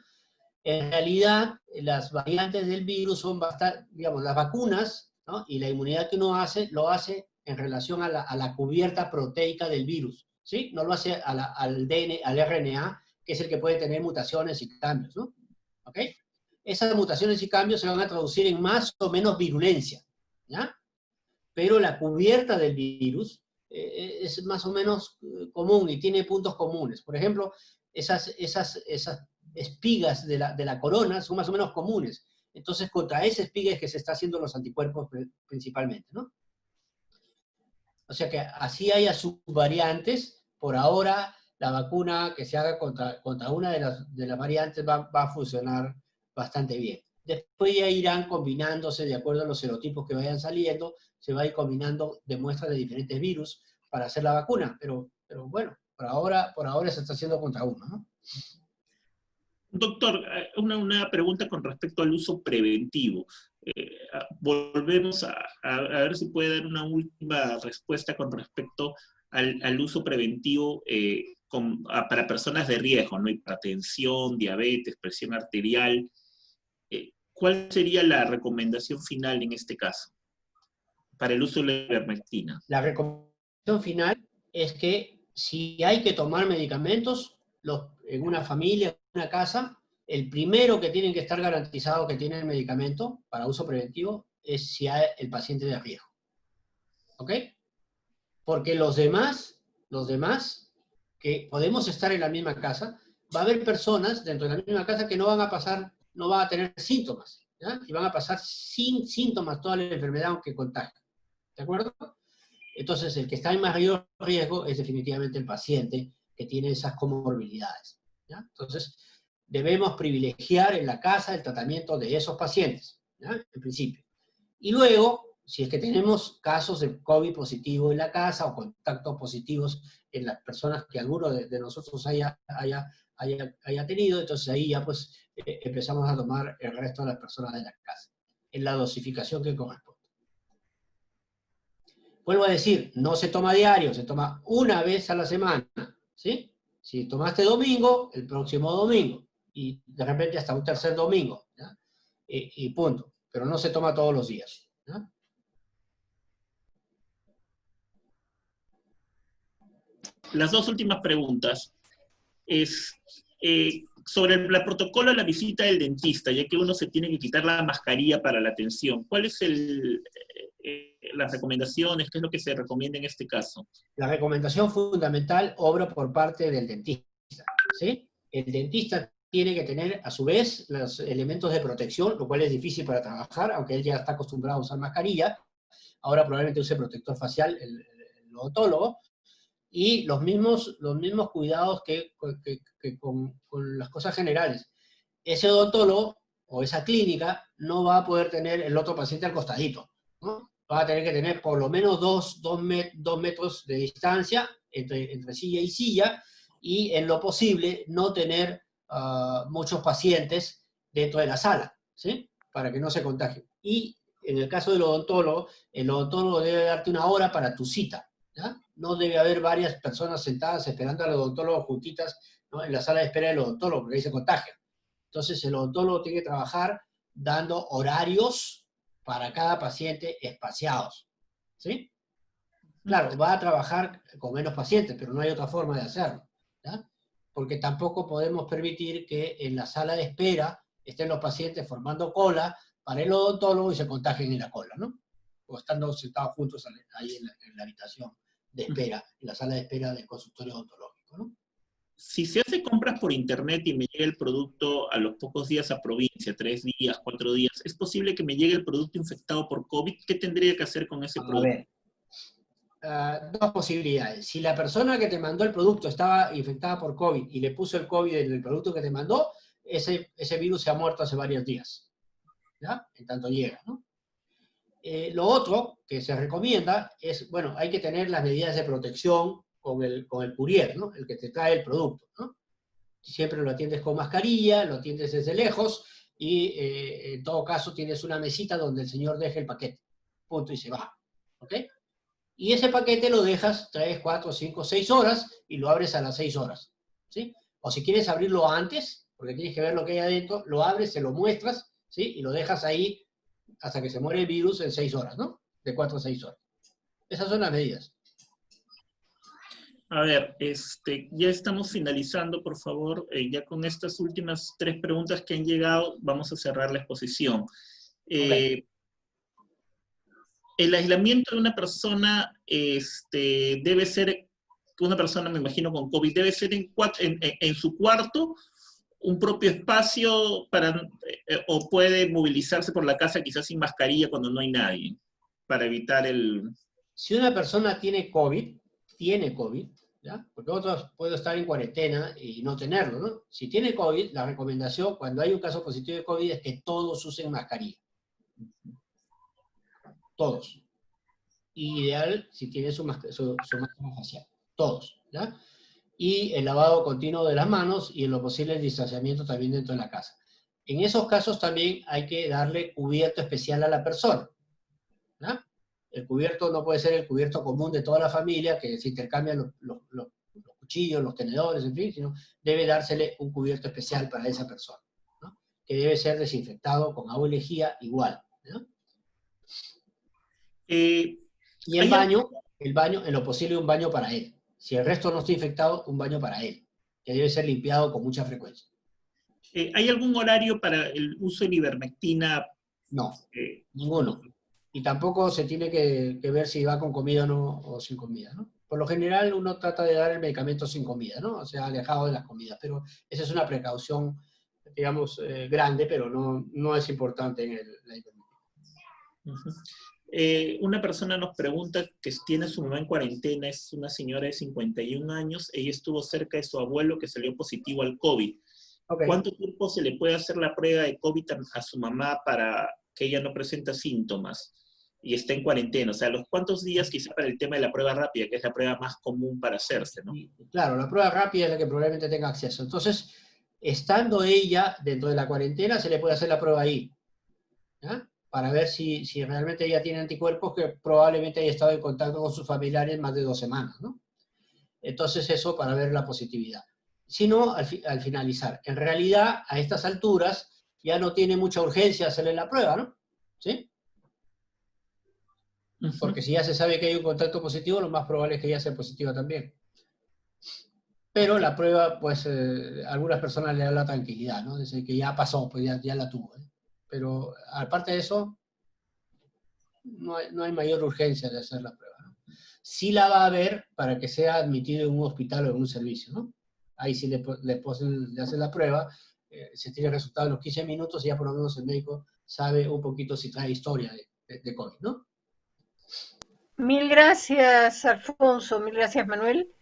En realidad, las variantes del virus son bastante, digamos, las vacunas, ¿no? Y la inmunidad que uno lo hace en relación a la cubierta proteica del virus, ¿sí? No lo hace al RNA, que es el que puede tener mutaciones y cambios, ¿no? ¿Ok? Esas mutaciones y cambios se van a traducir en más o menos virulencia, ¿ya? Pero la cubierta del virus es más o menos común y tiene puntos comunes. Por ejemplo, esas espigas de la corona son más o menos comunes. Entonces, contra esa espiga es que se está haciendo los anticuerpos principalmente, ¿no? O sea que así haya subvariantes, por ahora la vacuna que se haga contra una de las variantes va a funcionar bastante bien. Después ya irán combinándose de acuerdo a los serotipos que vayan saliendo, se va a ir combinando de muestras de diferentes virus para hacer la vacuna, pero bueno, por ahora se está haciendo contra uno, ¿no? Doctor, una pregunta con respecto al uso preventivo. Volvemos a ver si puede dar una última respuesta con respecto al uso preventivo para personas de riesgo, ¿no? Hipertensión, diabetes, presión arterial. ¿Cuál sería la recomendación final en este caso para el uso de la ivermectina? La recomendación final es que si hay que tomar medicamentos en una familia, en una casa, el primero que tienen que estar garantizado que tiene el medicamento para uso preventivo es si hay el paciente de riesgo. ¿Ok? Porque los demás, que podemos estar en la misma casa, va a haber personas dentro de la misma casa que no van a tener síntomas, ¿ya? Y van a pasar sin síntomas toda la enfermedad aunque contagien. ¿De acuerdo? Entonces, el que está en mayor riesgo es definitivamente el paciente que tiene esas comorbilidades, ¿ya? Entonces, debemos privilegiar en la casa el tratamiento de esos pacientes, ¿ya? En principio. Y luego, si es que tenemos casos de COVID positivo en la casa o contactos positivos en las personas que alguno de nosotros haya tenido, entonces ahí ya pues empezamos a tomar el resto de las personas de la casa, en la dosificación que corresponde. Vuelvo a decir, no se toma diario, se toma una vez a la semana, ¿sí? Si tomaste domingo, el próximo domingo, y de repente hasta un tercer domingo, ¿ya? Y punto. Pero no se toma todos los días, ¿ya? Las dos últimas preguntas es sobre el protocolo de la visita del dentista, ya que uno se tiene que quitar la mascarilla para la atención. ¿Cuál es las recomendaciones? ¿Qué es lo que se recomienda en este caso? La recomendación fundamental obra por parte del dentista, ¿sí? El dentista tiene que tener, a su vez, los elementos de protección, lo cual es difícil para trabajar, aunque él ya está acostumbrado a usar mascarilla. Ahora probablemente use protector facial el odontólogo. Y los mismos cuidados que con las cosas generales. Ese odontólogo o esa clínica no va a poder tener el otro paciente al costadito, ¿no? Va a tener que tener por lo menos dos metros de distancia entre silla y silla, y en lo posible no tener muchos pacientes dentro de la sala, ¿sí? Para que no se contagien. Y en el caso del odontólogo, el odontólogo debe darte una hora para tu cita, ¿ya? No debe haber varias personas sentadas esperando al odontólogo juntitas, ¿no?, en la sala de espera del odontólogo, porque ahí se contagian. Entonces el odontólogo tiene que trabajar dando horarios para cada paciente espaciados, ¿sí? Claro, va a trabajar con menos pacientes, pero no hay otra forma de hacerlo, ¿ya? Porque tampoco podemos permitir que en la sala de espera estén los pacientes formando cola para el odontólogo y se contagien en la cola, ¿no? O estando sentados juntos ahí en la habitación de espera, en la sala de espera del consultorio odontológico, ¿no? Si se hace compras por internet y me llega el producto a los pocos días a provincia, 3 días, 4 días, ¿es posible que me llegue el producto infectado por COVID? ¿Qué tendría que hacer con ese producto? A ver, dos posibilidades. Si la persona que te mandó el producto estaba infectada por COVID y le puso el COVID en el producto que te mandó, ese virus se ha muerto hace varios días, ¿ya? En tanto llega, ¿no? Lo otro que se recomienda es, bueno, hay que tener las medidas de protección con el courier, ¿no? El que te trae el producto, ¿no? Siempre lo atiendes con mascarilla, lo atiendes desde lejos y en todo caso tienes una mesita donde el señor deje el paquete, punto, y se va, ¿ok? Y ese paquete lo dejas 3, 4, 5, 6 horas y lo abres a las 6 horas, ¿sí? O si quieres abrirlo antes, porque tienes que ver lo que hay adentro, lo abres, se lo muestras, ¿sí? Y lo dejas ahí hasta que se muere el virus en 6 horas, ¿no? De 4 a 6 horas. Esas son las medidas. A ver, ya estamos finalizando, por favor. Ya con estas últimas 3 preguntas que han llegado, vamos a cerrar la exposición. Okay. El aislamiento de una persona debe ser, una persona, me imagino, con COVID, debe ser en su cuarto, un propio espacio, o puede movilizarse por la casa quizás sin mascarilla cuando no hay nadie, para evitar el... Si una persona tiene COVID, ¿ya? Porque otros pueden estar en cuarentena y no tenerlo, ¿no? Si tiene COVID, la recomendación cuando hay un caso positivo de COVID es que todos usen mascarilla. Todos. Ideal si tiene su máscara facial. Todos, ¿ya? Y el lavado continuo de las manos y en lo posible el distanciamiento también dentro de la casa. En esos casos también hay que darle cubierto especial a la persona, ¿ya? El cubierto no puede ser el cubierto común de toda la familia, que se intercambian los cuchillos, los tenedores, en fin, sino debe dársele un cubierto especial para esa persona, ¿no? Que debe ser desinfectado con agua y lejía igual, ¿no? Y el baño, en lo posible un baño para él. Si el resto no está infectado, un baño para él, que debe ser limpiado con mucha frecuencia. ¿Hay algún horario para el uso de la ivermectina? No, ninguno. Y tampoco se tiene que ver si va con comida o sin comida, ¿no? Por lo general uno trata de dar el medicamento sin comida, ¿no? O sea, alejado de las comidas, pero esa es una precaución, digamos, grande, pero no es importante en la ivermectina. Una persona nos pregunta que tiene a su mamá en cuarentena, es una señora de 51 años, ella estuvo cerca de su abuelo que salió positivo al COVID. Okay. ¿Cuánto tiempo se le puede hacer la prueba de COVID a su mamá para que ella no presente síntomas y esté en cuarentena? O sea, ¿los cuántos días quizá para el tema de la prueba rápida, que es la prueba más común para hacerse, ¿no? Claro, la prueba rápida es la que probablemente tenga acceso. Entonces, estando ella dentro de la cuarentena, se le puede hacer la prueba ahí, ¿ya? Para ver si realmente ella tiene anticuerpos, que probablemente haya estado en contacto con sus familiares más de 2 semanas, ¿no? Entonces eso para ver la positividad. Si no, al finalizar. En realidad, a estas alturas, ya no tiene mucha urgencia hacerle la prueba, ¿no? ¿Sí? Porque si ya se sabe que hay un contacto positivo, lo más probable es que ella sea positiva también. Pero la prueba, pues, a algunas personas le da la tranquilidad, ¿no? Desde que ya pasó, pues ya la tuvo, ¿eh? Pero aparte de eso, no hay mayor urgencia de hacer la prueba, ¿no? Sí la va a haber para que sea admitido en un hospital o en un servicio, ¿no? Ahí sí le hacen la prueba, se tiene el resultado en los 15 minutos y ya por lo menos el médico sabe un poquito si trae historia de COVID, ¿no? Mil gracias, Alfonso, mil gracias, Manuel.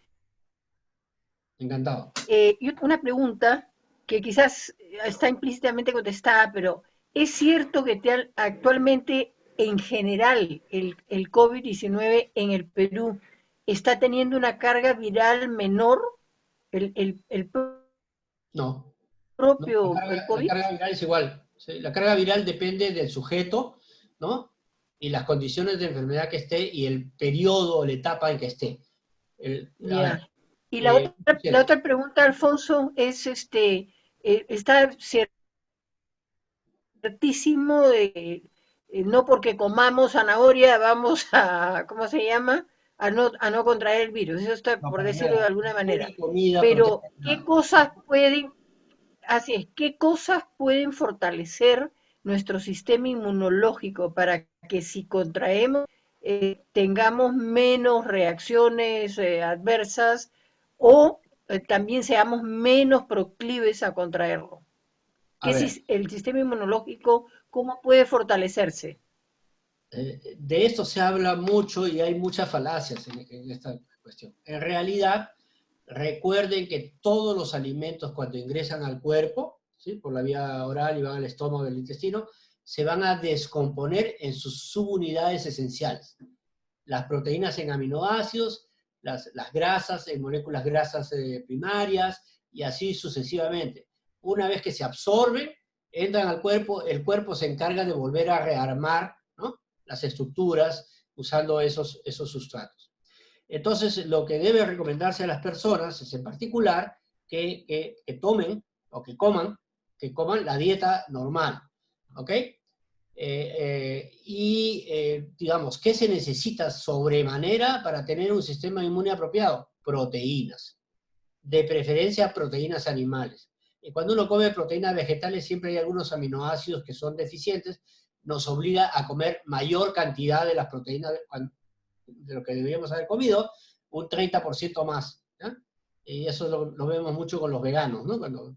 Encantado. Y una pregunta que quizás está implícitamente contestada, pero ¿es cierto que actualmente, en general, el COVID-19 en el Perú está teniendo una carga viral menor, el No, no, propio, el la COVID? carga viral es igual. ¿Sí? La carga viral depende del sujeto, ¿no? Y las condiciones de enfermedad que esté y el periodo o la etapa en que esté. A ver, Ya. Y la otra pregunta, Alfonso, es está certísimo de no porque comamos zanahoria vamos a, ¿cómo se llama? A no contraer el virus. Eso está no, por para decirlo de nada. alguna manera. Ninguna comida protege Pero, ¿qué nada. cosas pueden, así es, qué cosas pueden fortalecer nuestro sistema inmunológico para que si contraemos tengamos menos reacciones adversas o también seamos menos proclives a contraerlo? A ver, El sistema inmunológico, ¿cómo puede fortalecerse? de esto se habla mucho y hay muchas falacias en esta cuestión. En realidad, recuerden que todos los alimentos cuando ingresan al cuerpo, ¿sí? Por la vía oral y van al estómago y al intestino, se van a descomponer en sus subunidades esenciales. Las proteínas en aminoácidos, las grasas en moléculas grasas primarias y así sucesivamente. Una vez que se absorben, entran al cuerpo, el cuerpo se encarga de volver a rearmar, ¿no?, las estructuras usando esos sustratos. Entonces, lo que debe recomendarse a las personas es en particular que tomen o que coman la dieta normal, ¿ok? Digamos, ¿qué se necesita sobremanera para tener un sistema inmune apropiado? Proteínas, de preferencia proteínas animales. Y cuando uno come proteínas vegetales siempre hay algunos aminoácidos que son deficientes, nos obliga a comer mayor cantidad de las proteínas de lo que deberíamos haber comido, un 30% más. ¿Ya? Y eso lo vemos mucho con los veganos, ¿no? Cuando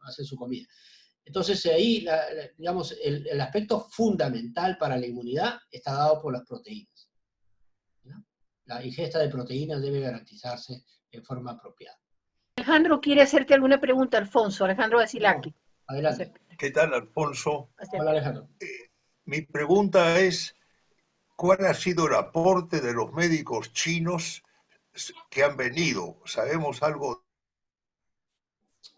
hacen su comida. Entonces ahí, digamos, el aspecto fundamental para la inmunidad está dado por las proteínas, ¿no? La ingesta de proteínas debe garantizarse en forma apropiada. Alejandro quiere hacerte alguna pregunta, Alfonso. Alejandro No, Basilaki. adelante. ¿Qué tal, Alfonso? Hola, Acércate. Alejandro. Mi pregunta es, ¿cuál ha sido el aporte de los médicos chinos que han venido? ¿Sabemos algo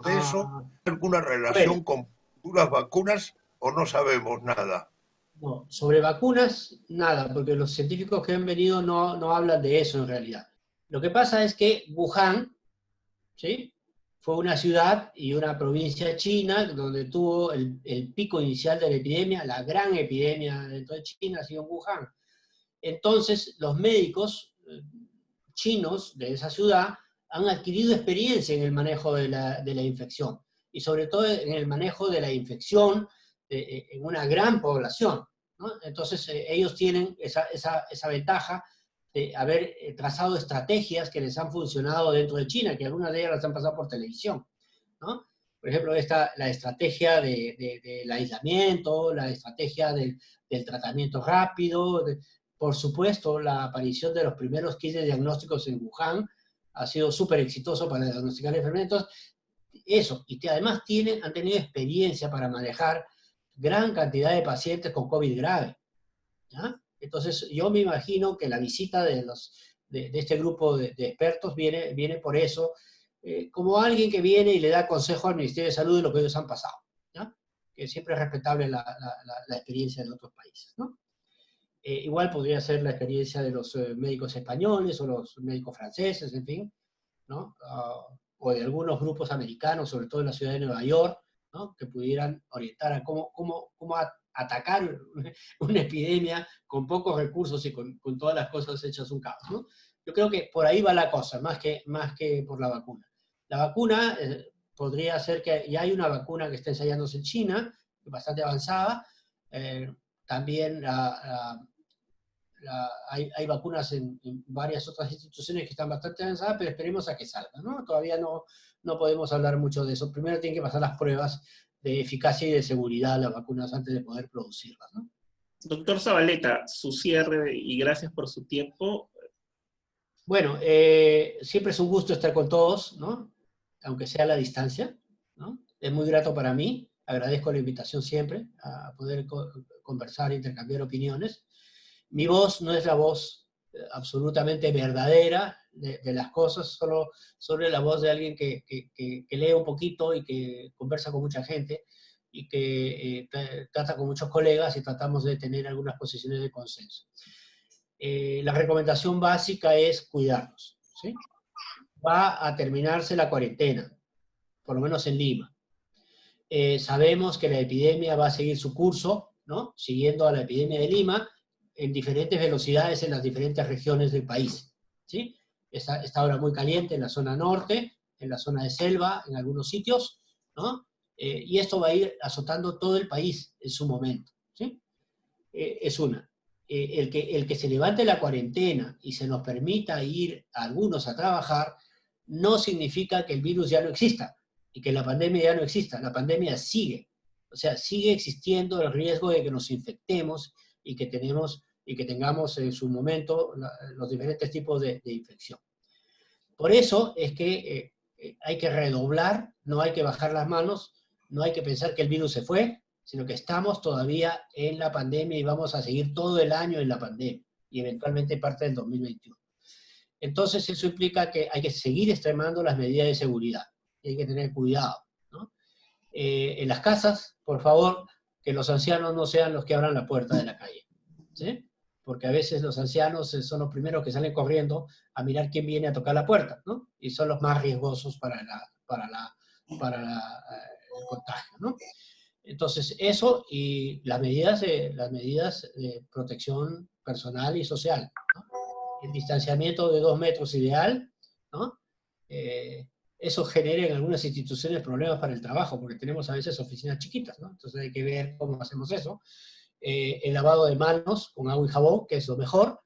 de eso? Ah, ¿Alguna a ver, relación con futuras vacunas o no sabemos nada? no, sobre vacunas, nada, porque los científicos que han venido no hablan de eso en realidad. Lo que pasa es que Wuhan, ¿sí?, fue una ciudad y una provincia china donde tuvo el pico inicial de la epidemia, la gran epidemia dentro de China ha sido en Wuhan. Entonces, los médicos chinos de esa ciudad han adquirido experiencia en el manejo de la infección y sobre todo en el manejo de la infección en una gran población, ¿no? Entonces, ellos tienen esa ventaja de haber trazado estrategias que les han funcionado dentro de China, que algunas de ellas las han pasado por televisión, ¿no? Por ejemplo, la estrategia del aislamiento, la estrategia del tratamiento rápido, por supuesto, la aparición de los primeros kits de diagnósticos en Wuhan ha sido súper exitoso para diagnosticar enfermedades. Eso, y además han tenido experiencia para manejar gran cantidad de pacientes con COVID grave, ¿ya? Entonces, yo me imagino que la visita de este grupo de expertos viene por eso, como alguien que viene y le da consejo al Ministerio de Salud de lo que ellos han pasado, ¿ya? Que siempre es respetable la experiencia de otros países, ¿no? Igual podría ser la experiencia de los médicos españoles o los médicos franceses, en fin, ¿no? O de algunos grupos americanos, sobre todo en la ciudad de Nueva York, ¿no?, que pudieran orientar a cómo atacar una epidemia con pocos recursos y con todas las cosas hechas un caos, ¿no? Yo creo que por ahí va la cosa, más que por la vacuna. La vacuna podría ser que ya hay una vacuna que está ensayándose en China, bastante avanzada. También hay vacunas en varias otras instituciones que están bastante avanzadas, pero esperemos a que salgan, ¿no? Todavía no podemos hablar mucho de eso. Primero tienen que pasar las pruebas de eficacia y de seguridad de las vacunas antes de poder producirlas, ¿no? Doctor Zabaleta, su cierre y gracias por su tiempo. Bueno, siempre es un gusto estar con todos, ¿no? Aunque sea a la distancia, ¿no? Es muy grato para mí, agradezco la invitación siempre a poder conversar, intercambiar opiniones. Mi voz no es la voz absolutamente verdadera de las cosas, solo la voz de alguien que lee un poquito y que conversa con mucha gente y que trata con muchos colegas y tratamos de tener algunas posiciones de consenso. La recomendación básica es cuidarnos, ¿sí? Va a terminarse la cuarentena, por lo menos en Lima. Sabemos que la epidemia va a seguir su curso, ¿no? Siguiendo a la epidemia de Lima, en diferentes velocidades en las diferentes regiones del país, ¿sí? Está ahora muy caliente en la zona norte, en la zona de selva, en algunos sitios, ¿no? Y esto va a ir azotando todo el país en su momento, ¿sí? Es una. El que se levante la cuarentena y se nos permita ir a algunos a trabajar, no significa que el virus ya no exista y que la pandemia ya no exista. La pandemia sigue. O sea, sigue existiendo el riesgo de que nos infectemos y que tengamos en su momento los diferentes tipos de infección. Por eso es que hay que redoblar, no hay que bajar las manos, no hay que pensar que el virus se fue, sino que estamos todavía en la pandemia y vamos a seguir todo el año en la pandemia y eventualmente parte del 2021. Entonces eso implica que hay que seguir extremando las medidas de seguridad y hay que tener cuidado, ¿no? En las casas, por favor, que los ancianos no sean los que abran la puerta de la calle, ¿sí? Porque a veces los ancianos son los primeros que salen corriendo a mirar quién viene a tocar la puerta, ¿no? Y son los más riesgosos para el contagio, ¿no? Entonces, eso y las medidas de protección personal y social, ¿no? El distanciamiento de 2 metros ideal, ¿no? Eso genera en algunas instituciones problemas para el trabajo, porque tenemos a veces oficinas chiquitas, ¿no? Entonces hay que ver cómo hacemos eso. El lavado de manos con agua y jabón, que es lo mejor.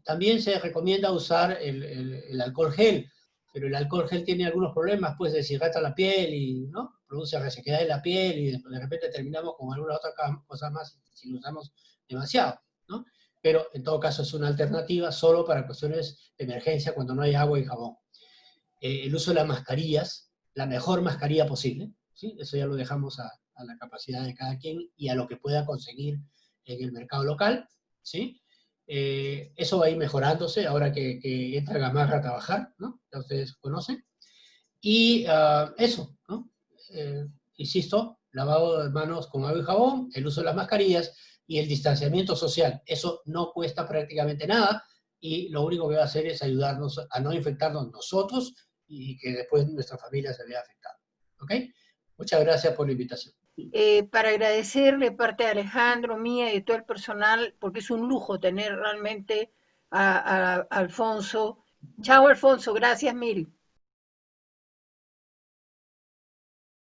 También se recomienda usar el alcohol gel, pero el alcohol gel tiene algunos problemas, pues deshidrata la piel y, ¿no? Produce resequedad en la piel y de repente terminamos con alguna otra cosa más si lo usamos demasiado, ¿no? Pero en todo caso es una alternativa solo para cuestiones de emergencia cuando no hay agua y jabón. El uso de las mascarillas, la mejor mascarilla posible, ¿sí? Eso ya lo dejamos a la capacidad de cada quien y a lo que pueda conseguir en el mercado local, ¿sí? Eso va a ir mejorándose ahora que entra Gamarra a trabajar, ¿no? Ya ustedes conocen. Y eso, ¿no? Insisto, lavado de manos con agua y jabón, el uso de las mascarillas y el distanciamiento social. Eso no cuesta prácticamente nada y lo único que va a hacer es ayudarnos a no infectarnos nosotros y que después nuestra familia se vea afectada. ¿Ok? Muchas gracias por la invitación. Para agradecerle de parte de Alejandro, mía y de todo el personal, porque es un lujo tener realmente a Alfonso. Chao, Alfonso, gracias mil.